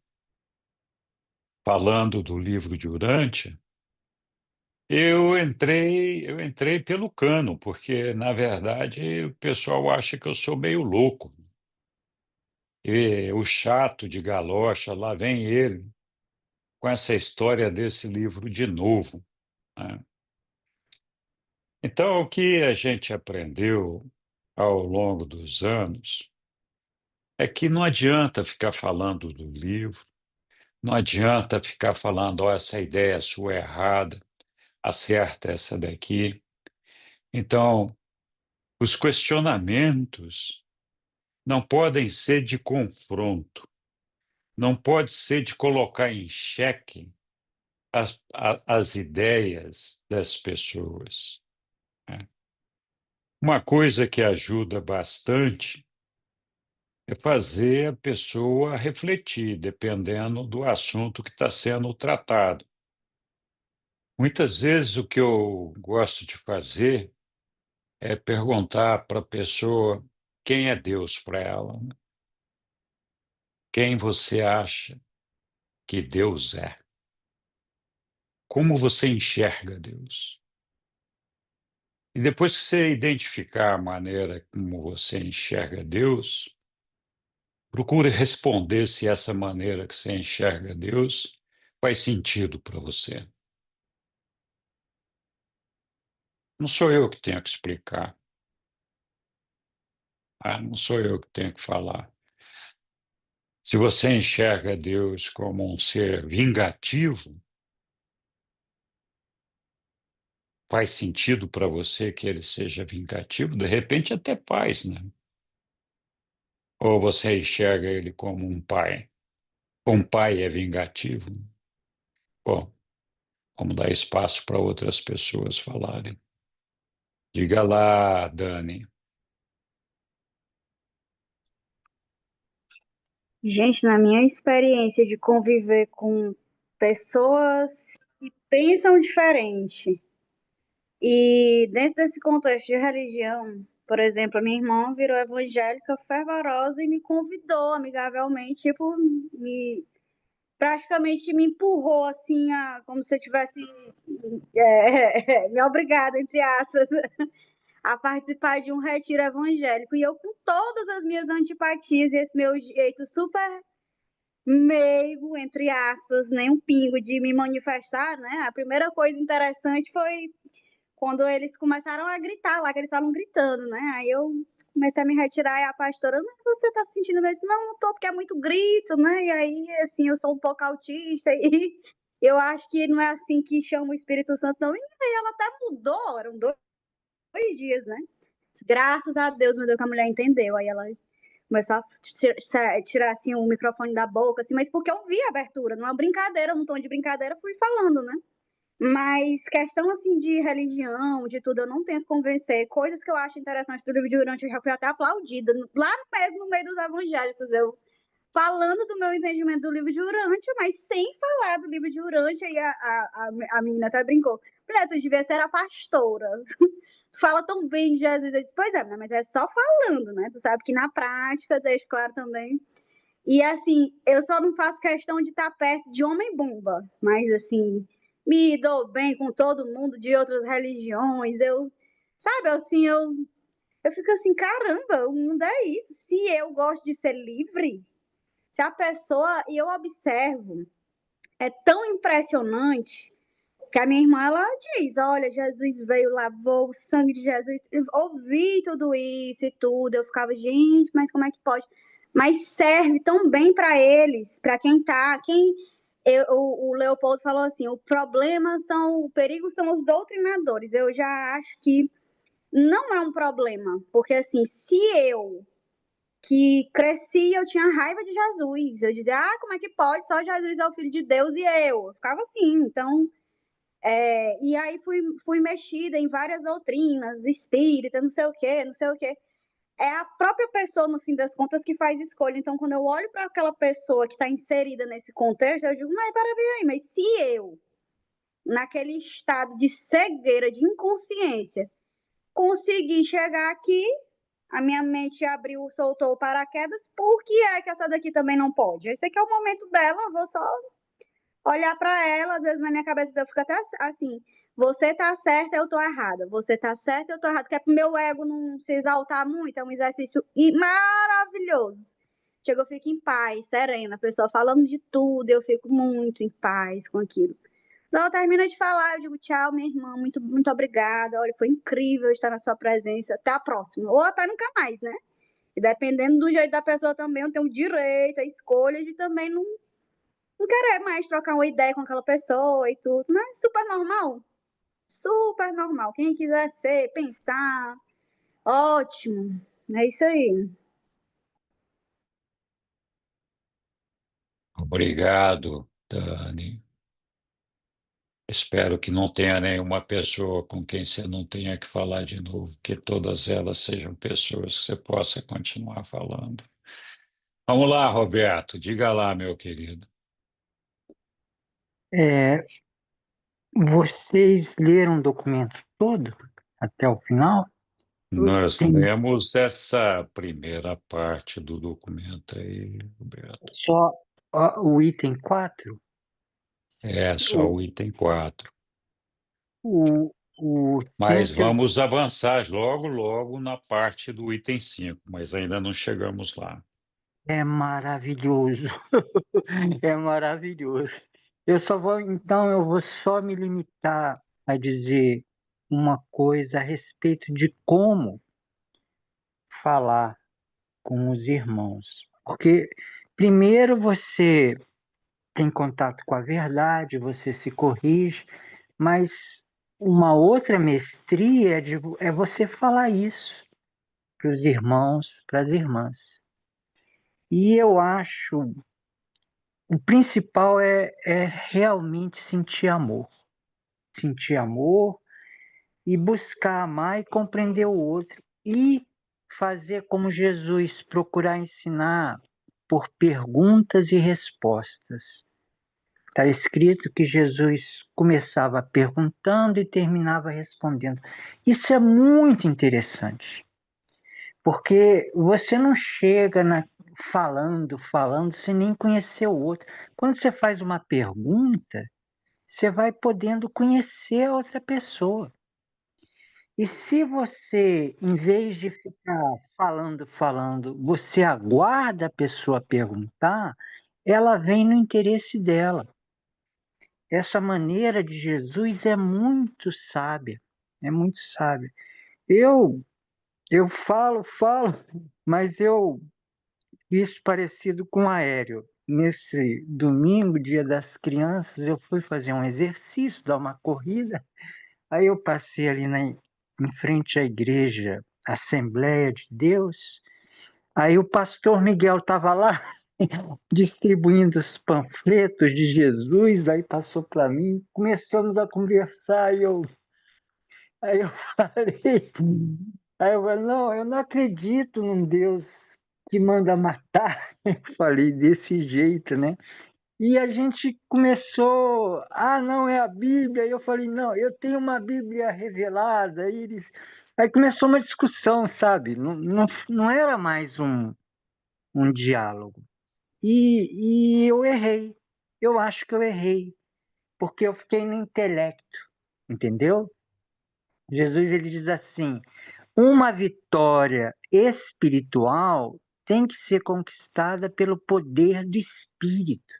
Speaker 2: falando do livro de Urântia, eu entrei pelo cano, porque, na verdade, o pessoal acha que eu sou meio louco. E o chato de galocha, lá vem ele com essa história desse livro de novo, né? Então, o que a gente aprendeu ao longo dos anos é que não adianta ficar falando do livro, não adianta ficar falando, ó, essa ideia sua é errada, acerta essa daqui. Então, os questionamentos não podem ser de confronto, não pode ser de colocar em xeque as ideias das pessoas, né? Uma coisa que ajuda bastante é fazer a pessoa refletir, dependendo do assunto que está sendo tratado. Muitas vezes o que eu gosto de fazer é perguntar para a pessoa quem é Deus para ela, né? Quem você acha que Deus é? Como você enxerga Deus? E depois que você identificar a maneira como você enxerga Deus, procure responder se essa maneira que você enxerga Deus faz sentido para você. Não sou eu que tenho que explicar, tá? Não sou eu que tenho que falar. Se você enxerga Deus como um ser vingativo, faz sentido para você que ele seja vingativo? De repente até faz, né? Ou você enxerga ele como um pai? Um pai é vingativo? Bom, vamos dar espaço para outras pessoas falarem. Diga lá, Dani.
Speaker 8: Gente, na minha experiência de conviver com pessoas que pensam diferente, e dentro desse contexto de religião, por exemplo, a minha irmã virou evangélica fervorosa e me convidou amigavelmente, tipo, praticamente me empurrou assim, como se eu tivesse me obrigada, entre aspas, a participar de um retiro evangélico. E eu, com todas as minhas antipatias e esse meu jeito super meigo, entre aspas, nem um pingo de me manifestar, né? A primeira coisa interessante foi quando eles começaram a gritar lá, que eles falam gritando, né? Aí eu comecei a me retirar e a pastora, mas você tá se sentindo mesmo? Não, não tô, porque é muito grito, né? E aí, assim, eu sou um pouco autista e eu acho que não é assim que chama o Espírito Santo, não. E aí ela até mudou, eram 2 dias, né? Graças a Deus, meu Deus, que a mulher entendeu. Aí ela começou a tirar assim o microfone da boca, assim, mas porque eu vi a abertura, numa brincadeira, num tom de brincadeira, fui falando, né? Mas questão assim de religião, de tudo, eu não tento convencer. Coisas que eu acho interessantes do livro de Urântia, eu já fui até aplaudida, lá mesmo no meio dos evangélicos, eu falando do meu entendimento do livro de Urântia, mas sem falar do livro de Urântia, e a menina até brincou. Mulher, tu devia ser a pastora. Tu fala tão bem de Jesus. Eu disse, pois é, mas é só falando, né? Tu sabe que na prática, deixo claro também. E assim, eu só não faço questão de estar perto de homem-bomba, mas assim, me dou bem com todo mundo de outras religiões. Sabe, assim, eu fico assim, caramba, o mundo é isso. Se eu gosto de ser livre, se a pessoa, e eu observo, é tão impressionante Que a minha irmã, ela diz, olha, Jesus veio, lavou o sangue de Jesus. Eu ouvi tudo isso e tudo. Eu ficava, gente, mas como é que pode? Mas serve tão bem para eles, para quem tá, o Leopoldo falou assim, o perigo são os doutrinadores. Eu já acho que não é um problema, porque assim, se eu que cresci, eu tinha raiva de Jesus. Eu dizia, como é que pode? Só Jesus é o Filho de Deus e eu. Eu ficava assim, então... e aí fui mexida em várias doutrinas, espírita, não sei o quê, não sei o quê. É a própria pessoa, no fim das contas, que faz escolha. Então, quando eu olho para aquela pessoa que está inserida nesse contexto, eu digo, mas peraí, mas se eu, naquele estado de cegueira, de inconsciência, conseguir chegar aqui, a minha mente abriu, soltou o paraquedas, por que é que essa daqui também não pode? Esse aqui é o momento dela, eu vou só olhar para ela, às vezes na minha cabeça eu fico até assim, você tá certa, eu tô errada, você tá certa, eu tô errada, que é pro meu ego não se exaltar muito, é um exercício maravilhoso. Chega, eu fico em paz, serena, a pessoa falando de tudo, eu fico muito em paz com aquilo. Então, ela termina de falar, eu digo, tchau, minha irmã, muito, muito obrigada, olha, foi incrível estar na sua presença, até a próxima, ou até nunca mais, né? E dependendo do jeito da pessoa também, eu tenho o direito, a escolha de também não querer mais trocar uma ideia com aquela pessoa e tudo, mas super normal. Super normal. Quem quiser ser, pensar, ótimo. É isso aí.
Speaker 2: Obrigado, Dani. Espero que não tenha nenhuma pessoa com quem você não tenha que falar de novo, que todas elas sejam pessoas que você possa continuar falando. Vamos lá, Roberto, diga lá, meu querido.
Speaker 9: É, vocês leram o documento todo até o final?
Speaker 2: Nós
Speaker 9: Tem
Speaker 2: lemos essa primeira parte do documento aí, Roberto.
Speaker 9: só o item 4?
Speaker 2: É só
Speaker 9: O,
Speaker 2: o item 4.
Speaker 9: o
Speaker 2: Mas
Speaker 9: 100
Speaker 2: vamos avançar logo, logo na parte do item 5, mas ainda não chegamos lá.
Speaker 9: é maravilhoso. É maravilhoso. Então, eu vou só me limitar a dizer uma coisa a respeito de como falar com os irmãos. Porque, primeiro, você tem contato com a verdade, você se corrige, mas uma outra mestria é você falar isso para os irmãos, para as irmãs. E eu acho, o principal é realmente sentir amor e buscar amar e compreender o outro e fazer como Jesus, procurar ensinar por perguntas e respostas. Está escrito que Jesus começava perguntando e terminava respondendo. Isso é muito interessante, porque você não chega falando sem nem conhecer o outro. Quando você faz uma pergunta, você vai podendo conhecer a outra pessoa. E se você, em vez de ficar falando, você aguarda a pessoa perguntar, ela vem no interesse dela. Essa maneira de Jesus é muito sábia, é muito sábia. Eu falo, mas eu fiz parecido com o aéreo. Nesse domingo, Dia das Crianças, eu fui fazer um exercício, dar uma corrida. Aí eu passei ali em frente à igreja Assembleia de Deus. Aí o pastor Miguel estava lá distribuindo os panfletos de Jesus, aí passou para mim, começamos a conversar, aí eu falei, não, eu não acredito num Deus que manda matar. Eu falei desse jeito, né? E a gente começou, não, é a Bíblia. E eu falei, não, eu tenho uma Bíblia revelada. Aí começou uma discussão, sabe? Não era mais um diálogo. E eu errei. Eu acho que eu errei, porque eu fiquei no intelecto, entendeu? Jesus ele diz assim: uma vitória espiritual tem que ser conquistada pelo poder do Espírito.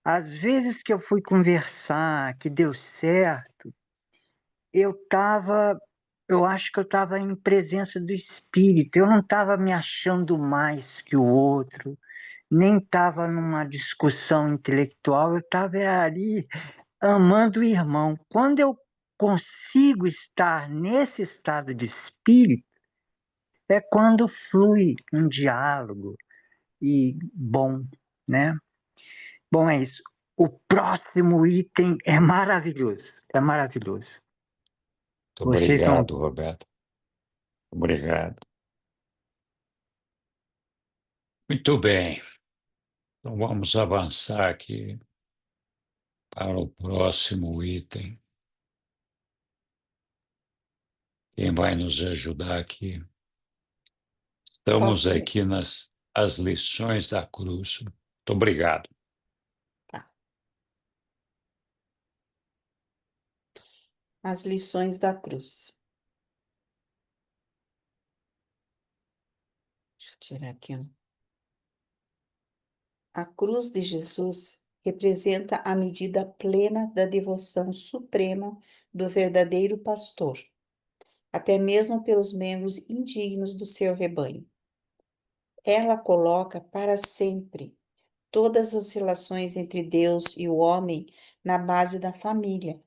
Speaker 9: Às vezes que eu fui conversar, que deu certo, eu acho que eu estava em presença do Espírito, eu não estava me achando mais que o outro, nem estava numa discussão intelectual, eu estava ali amando o irmão. Quando eu consigo estar nesse estado de espírito, é quando flui um diálogo e bom, né? Bom, é isso. O próximo item é maravilhoso, é maravilhoso.
Speaker 2: Muito
Speaker 9: Vocês vão.
Speaker 2: obrigado, Roberto. Obrigado. Muito bem. Então vamos avançar aqui para o próximo item. Quem vai nos ajudar aqui? Estamos
Speaker 5: Posso ler?
Speaker 2: aqui nas as lições da cruz. Muito obrigado.
Speaker 5: Tá. As lições da cruz. Deixa eu tirar aqui. A cruz de Jesus representa a medida plena da devoção suprema do verdadeiro pastor, até mesmo pelos membros indignos do seu rebanho. Ela coloca para sempre todas as relações entre Deus e o homem na base da família.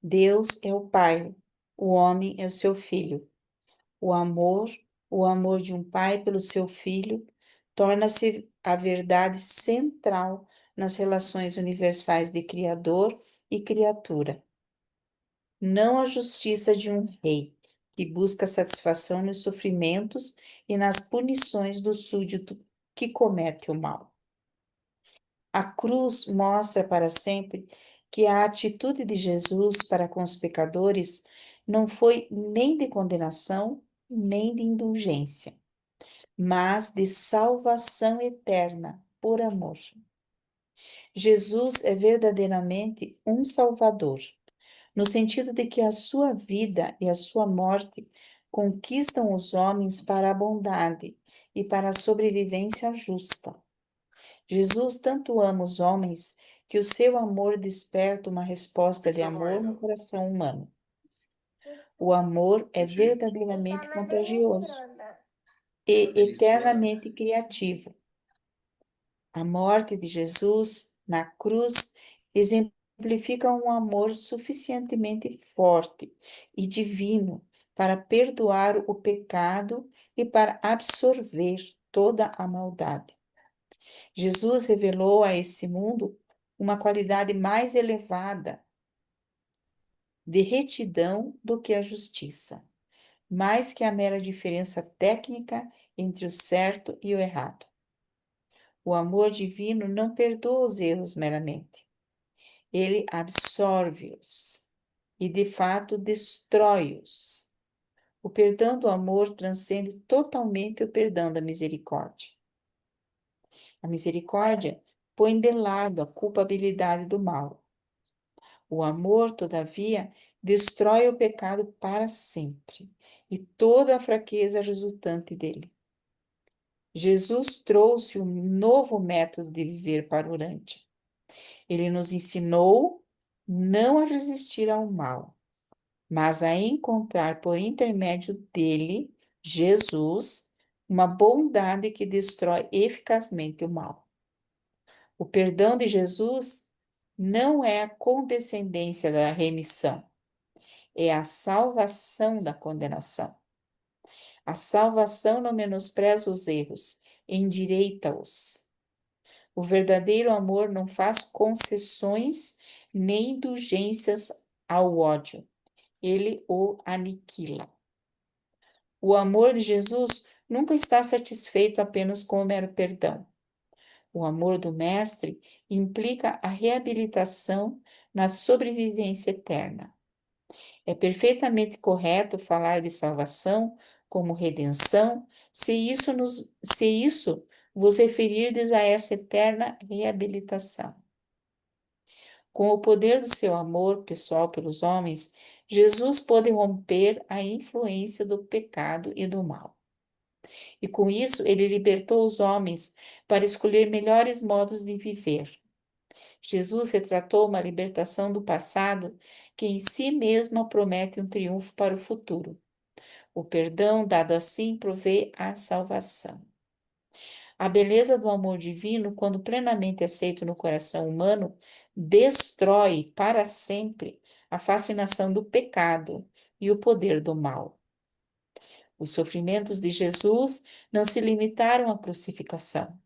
Speaker 5: Deus é o pai, o homem é o seu filho. O amor de um pai pelo seu filho, torna-se a verdade central nas relações universais de Criador e criatura. Não a justiça de um rei, que busca satisfação nos sofrimentos e nas punições do súdito que comete o mal. A cruz mostra para sempre que a atitude de Jesus para com os pecadores não foi nem de condenação, nem de indulgência, mas de salvação eterna por amor. Jesus é verdadeiramente um Salvador, no sentido de que a sua vida e a sua morte conquistam os homens para a bondade e para a sobrevivência justa. Jesus tanto ama os homens que o seu amor desperta uma resposta de amor no coração humano. O amor é verdadeiramente contagioso e eternamente criativo. A morte de Jesus na cruz exemplifica um amor suficientemente forte e divino para perdoar o pecado e para absorver toda a maldade. Jesus revelou a esse mundo uma qualidade mais elevada de retidão do que a justiça, mais que a mera diferença técnica entre o certo e o errado. O amor divino não perdoa os erros meramente. Ele absorve-os e, de fato, destrói-os. O perdão do amor transcende totalmente o perdão da misericórdia. A misericórdia põe de lado a culpabilidade do mal. O amor, todavia, destrói o pecado para sempre e toda a fraqueza resultante dele. Jesus trouxe um novo método de viver para orante. Ele nos ensinou não a resistir ao mal, mas a encontrar por intermédio dele, Jesus, uma bondade que destrói eficazmente o mal. O perdão de Jesus não é a condescendência da remissão, é a salvação da condenação. A salvação não menospreza os erros, endireita-os. O verdadeiro amor não faz concessões nem indulgências ao ódio. Ele o aniquila. O amor de Jesus nunca está satisfeito apenas com o mero perdão. O amor do Mestre implica a reabilitação na sobrevivência eterna. É perfeitamente correto falar de salvação como redenção, se isso vos referirdes a essa eterna reabilitação. Com o poder do seu amor pessoal pelos homens, Jesus pôde romper a influência do pecado e do mal. E com isso, ele libertou os homens para escolher melhores modos de viver. Jesus retratou uma libertação do passado que em si mesma promete um triunfo para o futuro. O perdão dado assim provê a salvação. A beleza do amor divino, quando plenamente aceito no coração humano, destrói para sempre a fascinação do pecado e o poder do mal. Os sofrimentos de Jesus não se limitaram à crucificação.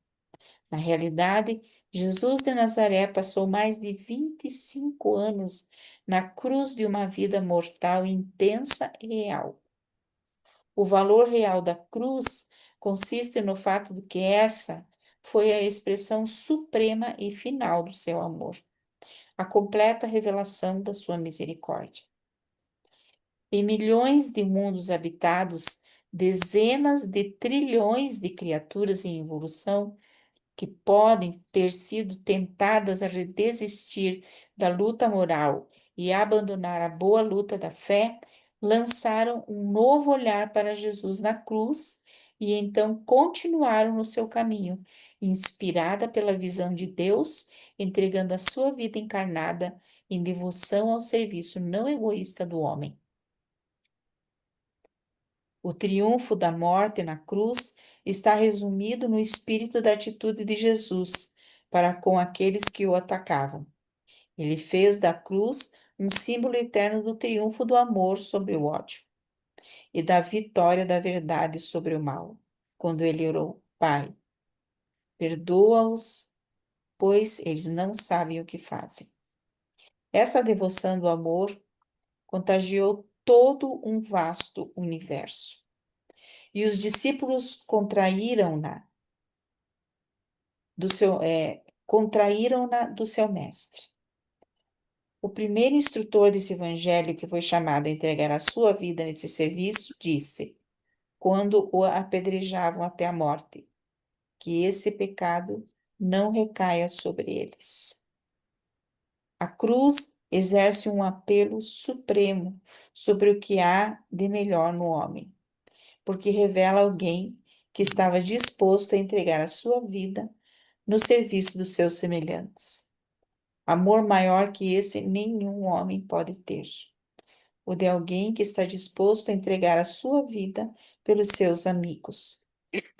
Speaker 5: Na realidade, Jesus de Nazaré passou mais de 25 anos na cruz de uma vida mortal intensa e real. O valor real da cruz consiste no fato de que essa foi a expressão suprema e final do seu amor, a completa revelação da sua misericórdia. Em milhões de mundos habitados, dezenas de trilhões de criaturas em evolução que podem ter sido tentadas a desistir da luta moral e abandonar a boa luta da fé, lançaram um novo olhar para Jesus na cruz e então continuaram no seu caminho, inspirada pela visão de Deus, entregando a sua vida encarnada em devoção ao serviço não egoísta do homem. O triunfo da morte na cruz está resumido no espírito da atitude de Jesus para com aqueles que o atacavam. Ele fez da cruz um símbolo eterno do triunfo do amor sobre o ódio e da vitória da verdade sobre o mal, quando ele orou: Pai, perdoa-os, pois eles não sabem o que fazem. Essa devoção do amor contagiou todo um vasto universo. E os discípulos contraíram-na do seu mestre. O primeiro instrutor desse evangelho, que foi chamado a entregar a sua vida nesse serviço, disse, quando o apedrejavam até a morte, que esse pecado não recaia sobre eles. A cruz exerce um apelo supremo sobre o que há de melhor no homem, porque revela alguém que estava disposto a entregar a sua vida no serviço dos seus semelhantes. Amor maior que esse nenhum homem pode ter. O de alguém que está disposto a entregar a sua vida pelos seus amigos.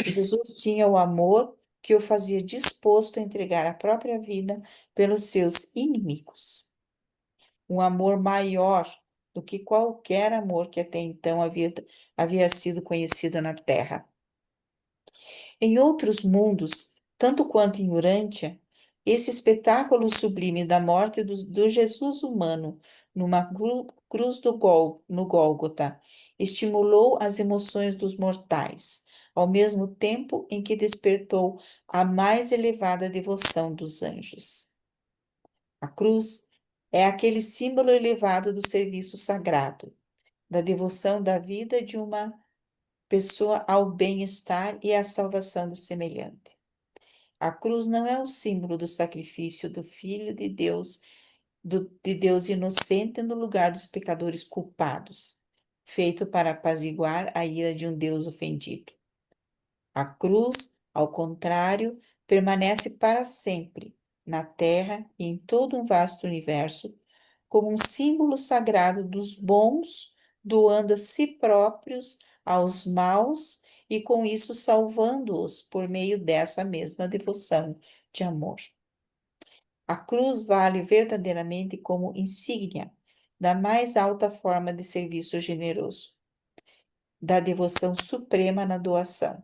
Speaker 5: Jesus tinha o amor que o fazia disposto a entregar a própria vida pelos seus inimigos. Um amor maior do que qualquer amor que até então havia sido conhecido na Terra. Em outros mundos, tanto quanto em Urântia, esse espetáculo sublime da morte do Jesus humano numa cruz no Gólgota estimulou as emoções dos mortais, ao mesmo tempo em que despertou a mais elevada devoção dos anjos. A cruz é aquele símbolo elevado do serviço sagrado, da devoção da vida de uma pessoa ao bem-estar e à salvação do semelhante. A cruz não é o símbolo do sacrifício do Filho de Deus, de Deus inocente no lugar dos pecadores culpados, feito para apaziguar a ira de um Deus ofendido. A cruz, ao contrário, permanece para sempre na Terra e em todo um vasto universo, como um símbolo sagrado dos bons, doando a si próprios aos maus e com isso salvando-os por meio dessa mesma devoção de amor. A cruz vale verdadeiramente como insígnia da mais alta forma de serviço generoso, da devoção suprema na doação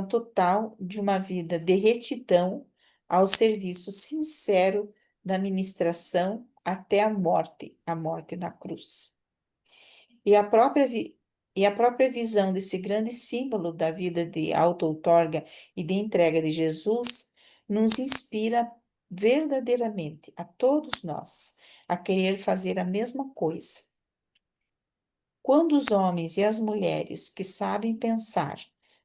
Speaker 5: total de uma vida de retidão ao serviço sincero da ministração até a morte na cruz. E a própria visão desse grande símbolo da vida de auto-outorga e de entrega de Jesus nos inspira verdadeiramente a todos nós a querer fazer a mesma coisa. Quando os homens e as mulheres que sabem pensar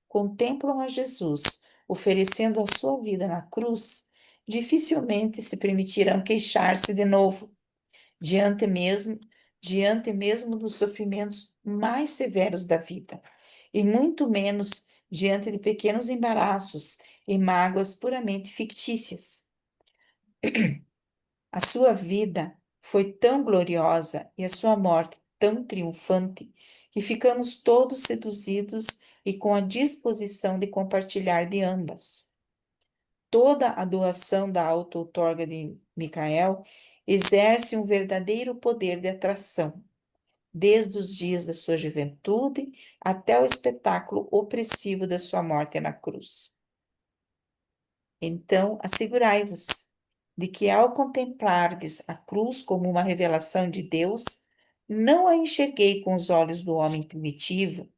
Speaker 5: contemplam a Jesus oferecendo a sua vida na cruz, dificilmente se permitirão queixar-se de novo, diante mesmo dos sofrimentos mais severos da vida, e muito menos diante de pequenos embaraços e mágoas puramente fictícias. A sua vida foi tão gloriosa e a sua morte tão triunfante que ficamos todos seduzidos e com a disposição de compartilhar de ambas. Toda a doação da auto-outorga de Micael exerce um verdadeiro poder de atração, desde os dias da sua juventude até o espetáculo opressivo da sua morte na cruz. Então, assegurai-vos de que, ao contemplardes a cruz como uma revelação de Deus, não a enxerguei com os olhos do homem primitivo,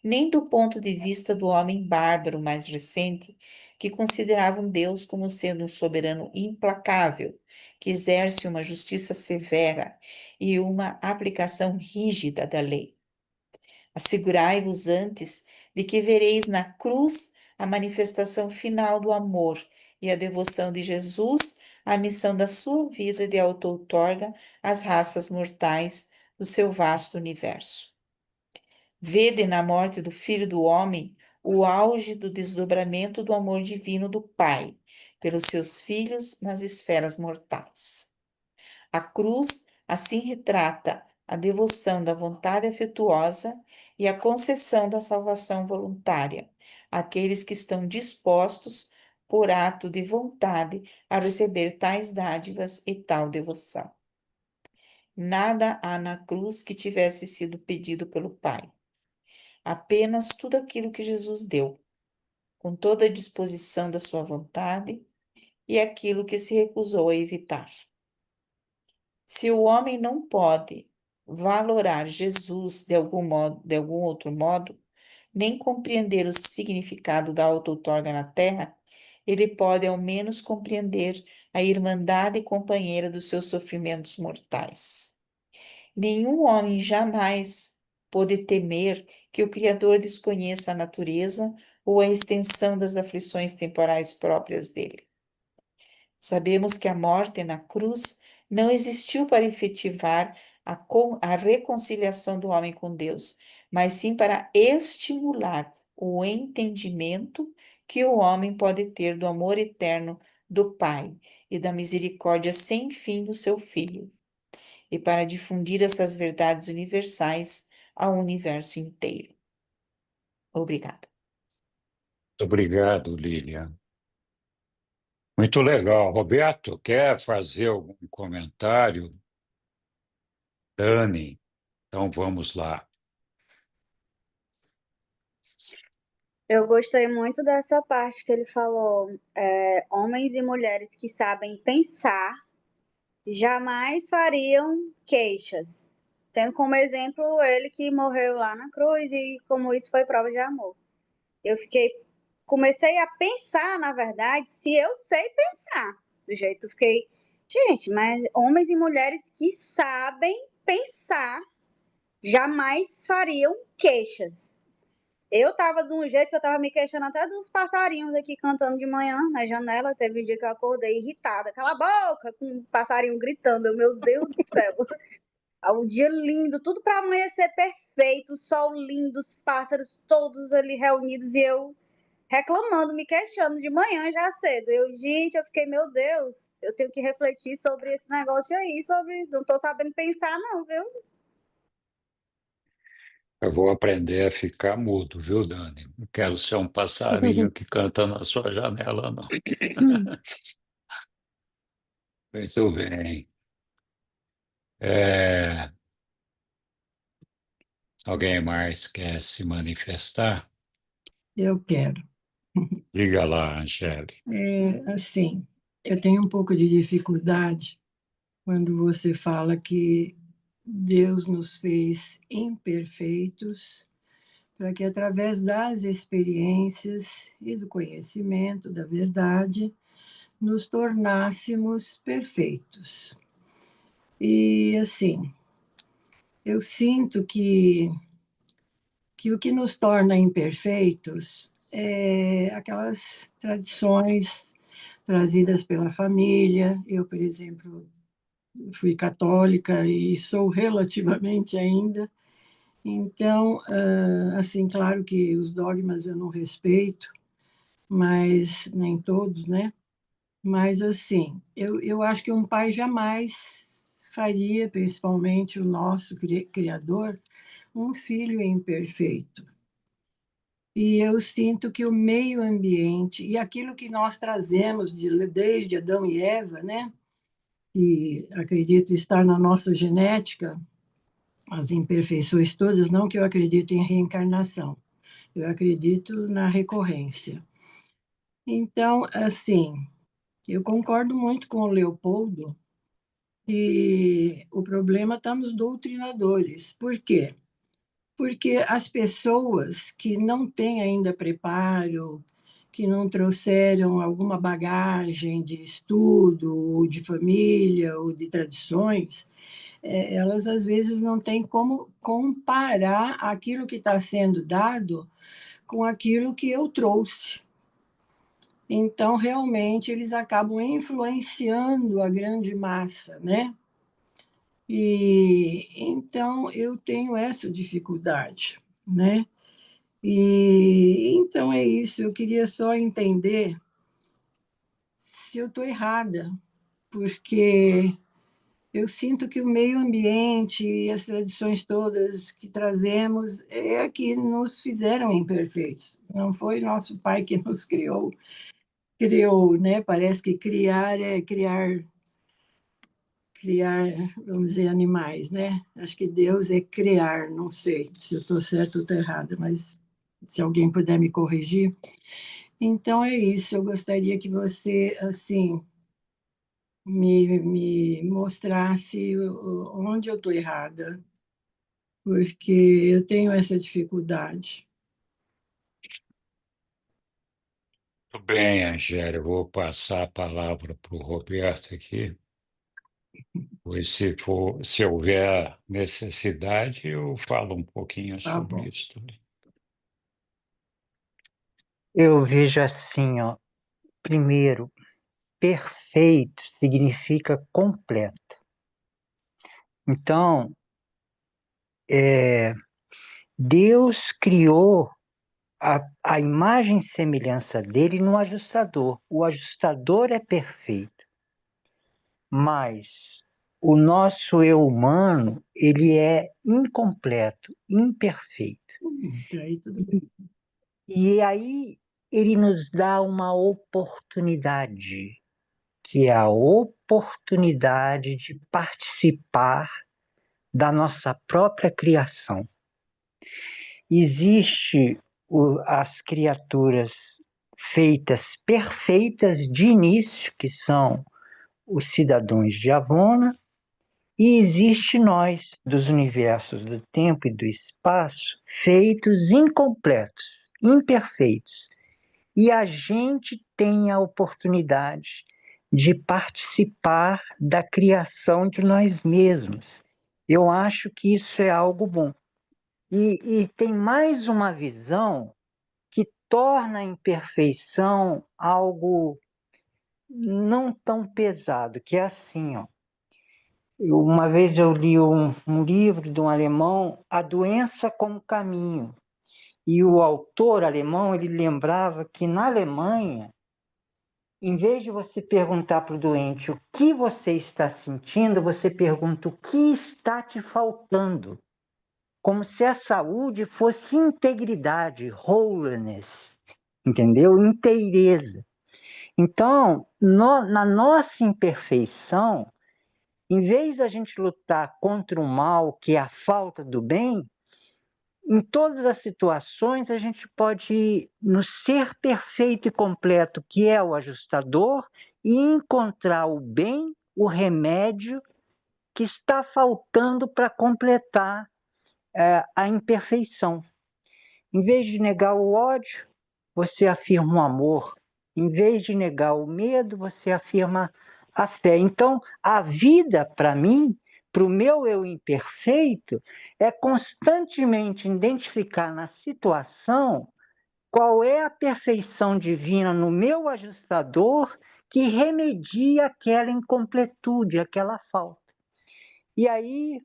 Speaker 5: nem do ponto de vista do homem bárbaro mais recente, que considerava um Deus como sendo um soberano implacável, que exerce uma justiça severa e uma aplicação rígida da lei. Assegurai-vos antes de que vereis na cruz a manifestação final do amor e a devoção de Jesus à missão da sua vida de auto-outorga às raças mortais do seu vasto universo. Vede na morte do Filho do Homem o auge do desdobramento do amor divino do Pai pelos seus filhos nas esferas mortais. A cruz assim retrata a devoção da vontade afetuosa e a concessão da salvação voluntária àqueles que estão dispostos, por ato de vontade, a receber tais dádivas e tal devoção. Nada há na cruz que tivesse sido pedido pelo Pai. Apenas tudo aquilo que Jesus deu, com toda a disposição da sua vontade, e aquilo que se recusou a evitar. Se o homem não pode valorar Jesus de algum outro modo, nem compreender o significado da auto-outorga na terra, ele pode ao menos compreender a irmandade companheira dos seus sofrimentos mortais. Nenhum homem jamais pode temer que o Criador desconheça a natureza ou a extensão das aflições temporais próprias dele. Sabemos que a morte na cruz não existiu para efetivar a reconciliação do homem com Deus, mas sim para estimular o entendimento que o homem pode ter do amor eterno do Pai e da misericórdia sem fim do seu Filho, e para difundir essas verdades universais ao universo inteiro. Obrigada.
Speaker 2: Obrigado, Lilian. Muito legal. Roberto, quer fazer algum comentário? Dani, então vamos lá.
Speaker 8: Eu gostei muito dessa parte que ele falou, homens e mulheres que sabem pensar jamais fariam queixas, tendo como exemplo ele que morreu lá na cruz e como isso foi prova de amor. Comecei a pensar, na verdade, se eu sei pensar, do jeito que fiquei, gente, mas homens e mulheres que sabem pensar jamais fariam queixas. Eu tava de um jeito que eu tava me queixando até dos passarinhos aqui cantando de manhã na janela. Teve um dia que eu acordei irritada. Cala a boca! Com um passarinho gritando. Meu Deus do céu! Um dia lindo, tudo para amanhecer perfeito, o sol lindo, os pássaros todos ali reunidos e eu reclamando, me queixando de manhã já cedo. Eu fiquei, meu Deus, eu tenho que refletir sobre esse negócio aí, não tô sabendo pensar não, viu?
Speaker 2: Eu vou aprender a ficar mudo, viu, Dani? Não quero ser um passarinho que canta na sua janela, não. Muito bem. Alguém mais quer se manifestar?
Speaker 10: Eu quero.
Speaker 2: Diga lá, Angélica.
Speaker 10: Assim, eu tenho um pouco de dificuldade quando você fala que Deus nos fez imperfeitos para que, através das experiências e do conhecimento da verdade, nos tornássemos perfeitos. E, assim, eu sinto que o que nos torna imperfeitos é aquelas tradições trazidas pela família. Eu, por exemplo, fui católica e sou relativamente ainda. Então, assim, claro que os dogmas eu não respeito, mas nem todos, né? Mas, assim, eu acho que um pai jamais faria, principalmente o nosso Criador, um filho imperfeito. E eu sinto que o meio ambiente e aquilo que nós trazemos desde Adão e Eva, né? E acredito estar na nossa genética, as imperfeições todas, não que eu acredito em reencarnação, eu acredito na recorrência. Então, assim, eu concordo muito com o Leopoldo, e o problema está nos doutrinadores. Por quê? Porque as pessoas que não têm ainda preparo, que não trouxeram alguma bagagem de estudo, ou de família, ou de tradições, elas às vezes não têm como comparar aquilo que está sendo dado com aquilo que eu trouxe. Então, realmente, eles acabam influenciando a grande massa, né? E então eu tenho essa dificuldade, né? E então é isso, eu queria só entender se eu estou errada, porque eu sinto que o meio ambiente e as tradições todas que trazemos é que nos fizeram imperfeitos. Não foi nosso pai que nos criou, né? Parece que criar é criar, vamos dizer, animais, né? Acho que Deus é criar, não sei se eu estou certa ou estou errada, mas se alguém puder me corrigir. Então é isso, eu gostaria que você, assim, me mostrasse onde eu estou errada, porque eu tenho essa dificuldade.
Speaker 2: Tudo bem, Angélia, eu vou passar a palavra para o Roberto aqui, pois se houver necessidade, eu falo um pouquinho
Speaker 10: Tá
Speaker 2: sobre
Speaker 10: bom.
Speaker 2: isso também.
Speaker 9: Eu vejo assim, ó. Primeiro, perfeito significa completo. Então, Deus criou a imagem e semelhança dele no ajustador. O ajustador é perfeito, mas o nosso eu humano, ele é incompleto, imperfeito.
Speaker 10: Aí tudo bem.
Speaker 9: E aí ele nos dá uma oportunidade, que é a oportunidade de participar da nossa própria criação. Existe as criaturas feitas perfeitas de início, que são os cidadãos de Avona, e existe nós, dos universos do tempo e do espaço, feitos incompletos, imperfeitos. E a gente tem a oportunidade de participar da criação de nós mesmos. Eu acho que isso é algo bom. E tem mais uma visão que torna a imperfeição algo não tão pesado, que é assim, ó. Uma vez eu li um livro de um alemão, A Doença como Caminho, e o autor alemão, ele lembrava que na Alemanha, em vez de você perguntar para o doente o que você está sentindo, você pergunta o que está te faltando. Como se a saúde fosse integridade, wholeness, entendeu? Inteireza. Então, na nossa imperfeição, em vez da gente lutar contra o mal, que é a falta do bem, em todas as situações a gente pode, no ser perfeito e completo, que é o ajustador, e encontrar o bem, o remédio que está faltando para completar a imperfeição. Em vez de negar o ódio, você afirma o amor. Em vez de negar o medo, você afirma a fé. Então, a vida, para mim, para o meu eu imperfeito, é constantemente identificar na situação qual é a perfeição divina no meu ajustador que remedia aquela incompletude, aquela falta. E aí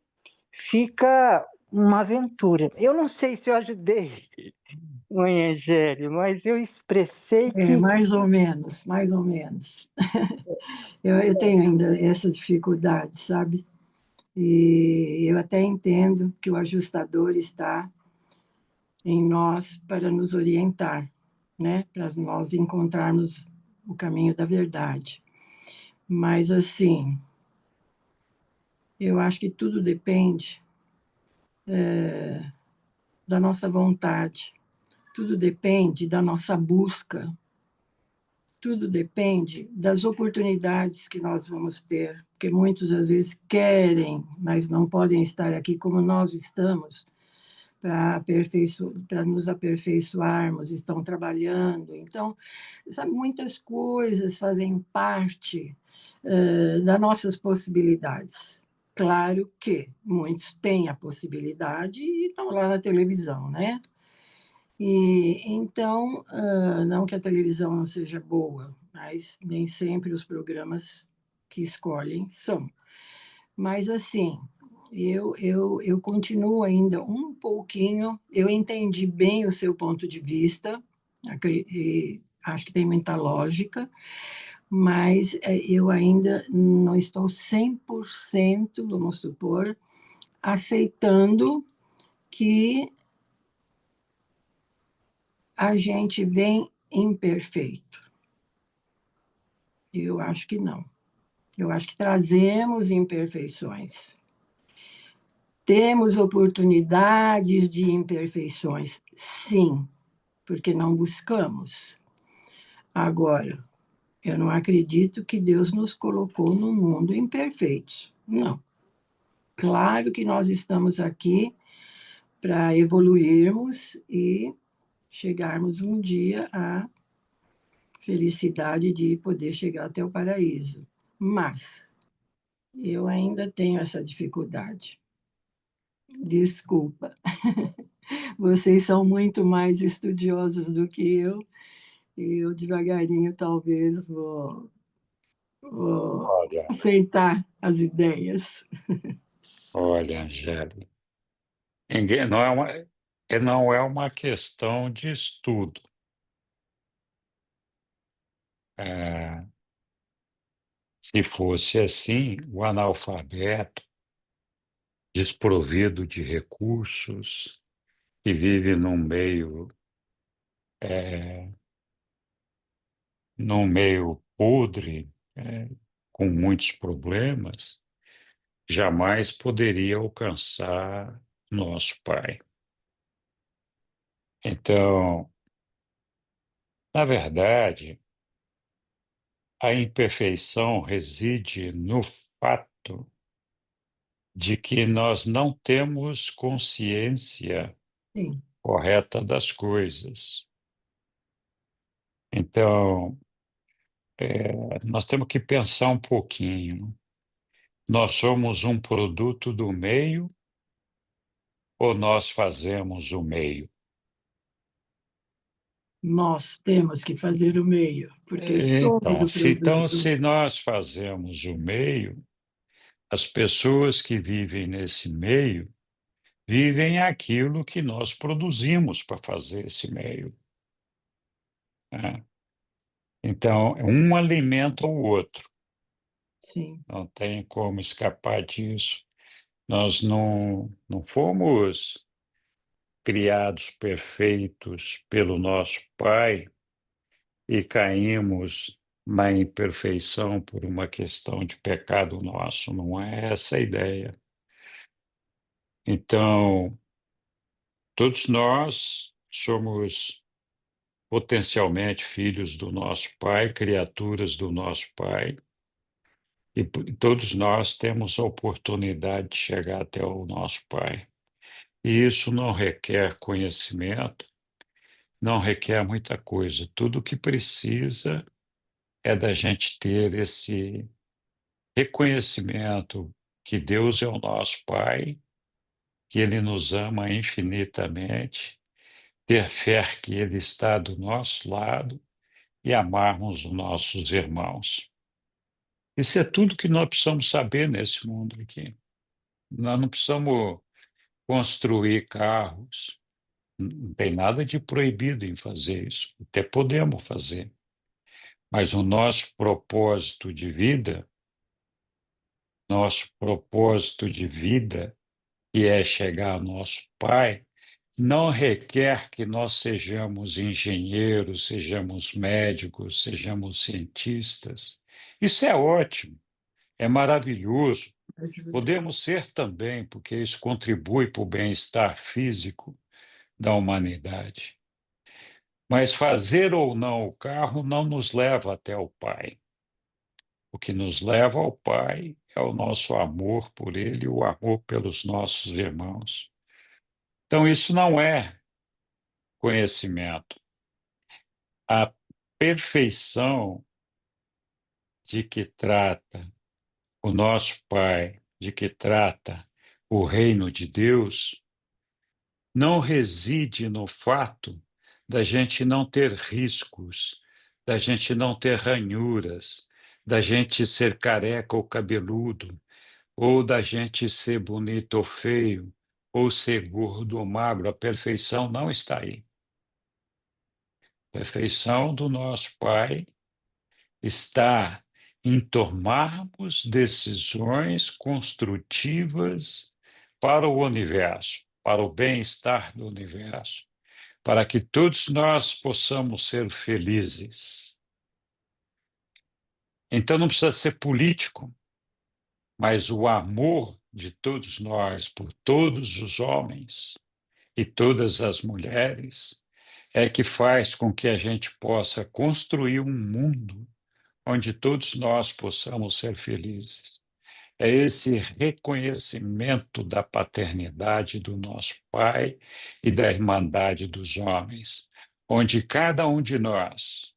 Speaker 9: fica uma aventura. Eu não sei se eu ajudei Mãe Angélica, mas eu expressei
Speaker 10: É,
Speaker 9: que
Speaker 10: mais ou menos, mais ou menos. Eu tenho ainda essa dificuldade, sabe? E eu até entendo que o ajustador está em nós para nos orientar, né? Para nós encontrarmos o caminho da verdade. Mas, assim, eu acho que tudo depende da nossa vontade, tudo depende da nossa busca, tudo depende das oportunidades que nós vamos ter, porque muitos às vezes querem, mas não podem estar aqui como nós estamos, para nos aperfeiçoarmos, estão trabalhando. Então, sabe, muitas coisas fazem parte das nossas possibilidades. Claro que muitos têm a possibilidade e estão lá na televisão, né? E então, não que a televisão não seja boa, mas nem sempre os programas que escolhem são. Mas, assim, eu continuo ainda um pouquinho. Eu entendi bem o seu ponto de vista, e acho que tem muita lógica, mas eu ainda não estou 100%, vamos supor, aceitando que a gente vem imperfeito. Eu acho que não. Eu acho que trazemos imperfeições. Temos oportunidades de imperfeições, sim, porque não buscamos. Agora, eu não acredito que Deus nos colocou no mundo imperfeitos. Não. Claro que nós estamos aqui para evoluirmos e chegarmos um dia à felicidade de poder chegar até o paraíso. Mas eu ainda tenho essa dificuldade. Desculpa. Vocês são muito mais estudiosos do que eu, e eu devagarinho talvez vou
Speaker 2: Olha,
Speaker 10: aceitar as ideias.
Speaker 2: olha, Angélica, não é uma questão de estudo. Eh, Se fosse assim, o analfabeto, desprovido de recursos, que vive eh, num meio podre, com muitos problemas, jamais poderia alcançar nosso Pai. Então, na verdade, a imperfeição reside no fato de que nós não temos consciência
Speaker 10: Sim,
Speaker 2: correta das coisas. Então, nós temos que pensar um pouquinho. Nós somos um produto do meio ou nós fazemos o meio?
Speaker 10: nós temos que fazer o meio, porque somos
Speaker 2: Então,
Speaker 10: o produto
Speaker 2: se nós fazemos o meio, as pessoas que vivem nesse meio vivem aquilo que nós produzimos para fazer esse meio, né? Então, um alimenta o outro,
Speaker 10: Sim,
Speaker 2: não tem como escapar disso. Nós não fomos criados perfeitos pelo nosso Pai e caímos na imperfeição por uma questão de pecado nosso, não é essa a ideia. Então, todos nós somos potencialmente filhos do nosso Pai, criaturas do nosso Pai, e todos nós temos a oportunidade de chegar até o nosso Pai. E isso não requer conhecimento, não requer muita coisa. Tudo o que precisa é da gente ter esse reconhecimento que Deus é o nosso Pai, que Ele nos ama infinitamente, ter fé que Ele está do nosso lado e amarmos os nossos irmãos. Isso é tudo que nós precisamos saber nesse mundo aqui. Nós não precisamos construir carros, Não tem nada de proibido em fazer isso. Até podemos fazer. Mas o nosso propósito de vida, que é chegar ao nosso Pai, não requer que nós sejamos engenheiros, sejamos médicos, sejamos cientistas. Isso é ótimo, é maravilhoso. Podemos ser também, porque isso contribui para o bem-estar físico da humanidade. Mas fazer ou não o carro não nos leva até o Pai. O que nos leva ao Pai é o nosso amor por Ele, o amor pelos nossos irmãos. Então, isso não é conhecimento. A perfeição de que trata o nosso Pai, de que trata o reino de Deus, não reside no fato da gente não ter riscos, da gente não ter ranhuras, da gente ser careca ou cabeludo, ou da gente ser bonito ou feio, ou ser gordo ou magro. A perfeição não está aí. A perfeição do nosso Pai está em tomarmos decisões construtivas para o universo, para o bem-estar do universo, para que todos nós possamos ser felizes. Então não precisa ser político, mas o amor de todos nós por todos os homens e todas as mulheres é que faz com que a gente possa construir um mundo onde todos nós possamos ser felizes. É esse reconhecimento da paternidade do nosso Pai e da irmandade dos homens, onde cada um de nós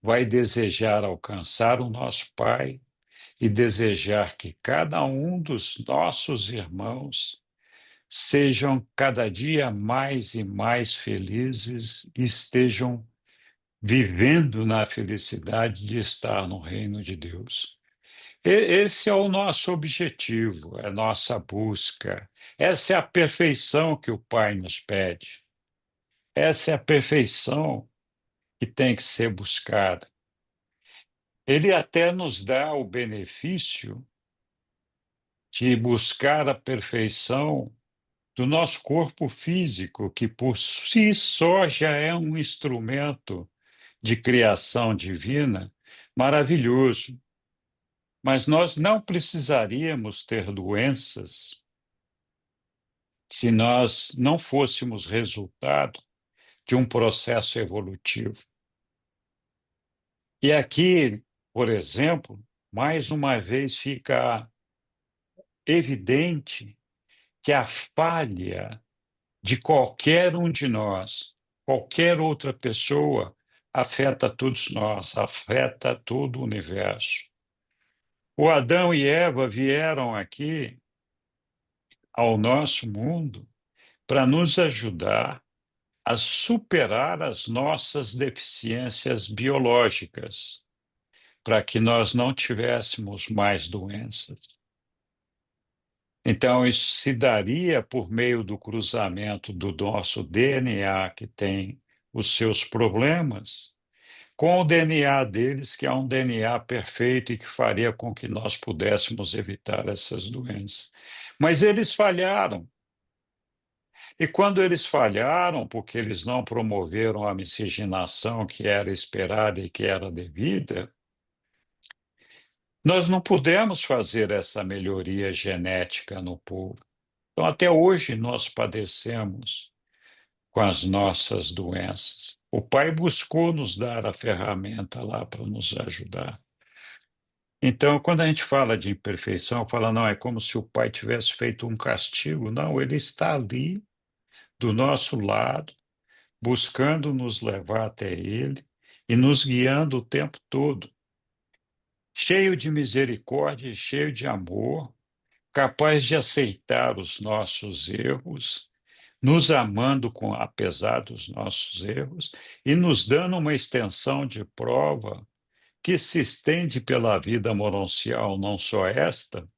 Speaker 2: vai desejar alcançar o nosso Pai e desejar que cada um dos nossos irmãos sejam cada dia mais e mais felizes e estejam vivendo na felicidade de estar no reino de Deus. Esse é o nosso objetivo, é a nossa busca. Essa é a perfeição que o Pai nos pede. Essa é a perfeição que tem que ser buscada. Ele até nos dá o benefício de buscar a perfeição do nosso corpo físico, que por si só já é um instrumento de criação divina maravilhoso. Mas nós não precisaríamos ter doenças se nós não fôssemos resultado de um processo evolutivo. E aqui, por exemplo, mais uma vez fica evidente que a falha de qualquer um de nós, qualquer outra pessoa, afeta todos nós, afeta todo o universo. O Adão e Eva vieram aqui ao nosso mundo para nos ajudar a superar as nossas deficiências biológicas, para que nós não tivéssemos mais doenças. Então, isso se daria por meio do cruzamento do nosso DNA, que tem os seus problemas, com o DNA deles, que é um DNA perfeito e que faria com que nós pudéssemos evitar essas doenças. Mas eles falharam. E quando eles falharam, porque eles não promoveram a miscigenação que era esperada e que era devida, nós não pudemos fazer essa melhoria genética no povo. Então, até hoje, nós padecemos com as nossas doenças. O Pai buscou nos dar a ferramenta lá para nos ajudar. Então, quando a gente fala de imperfeição, fala, não, é como se o Pai tivesse feito um castigo. Não, ele está ali, do nosso lado, buscando nos levar até Ele e nos guiando o tempo todo, cheio de misericórdia e cheio de amor, capaz de aceitar os nossos erros, nos amando apesar dos nossos erros e nos dando uma extensão de prova que se estende pela vida moroncial, não só esta,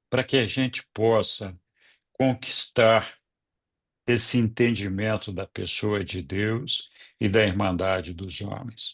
Speaker 2: para que a gente possa conquistar esse entendimento da pessoa de Deus e da irmandade dos homens.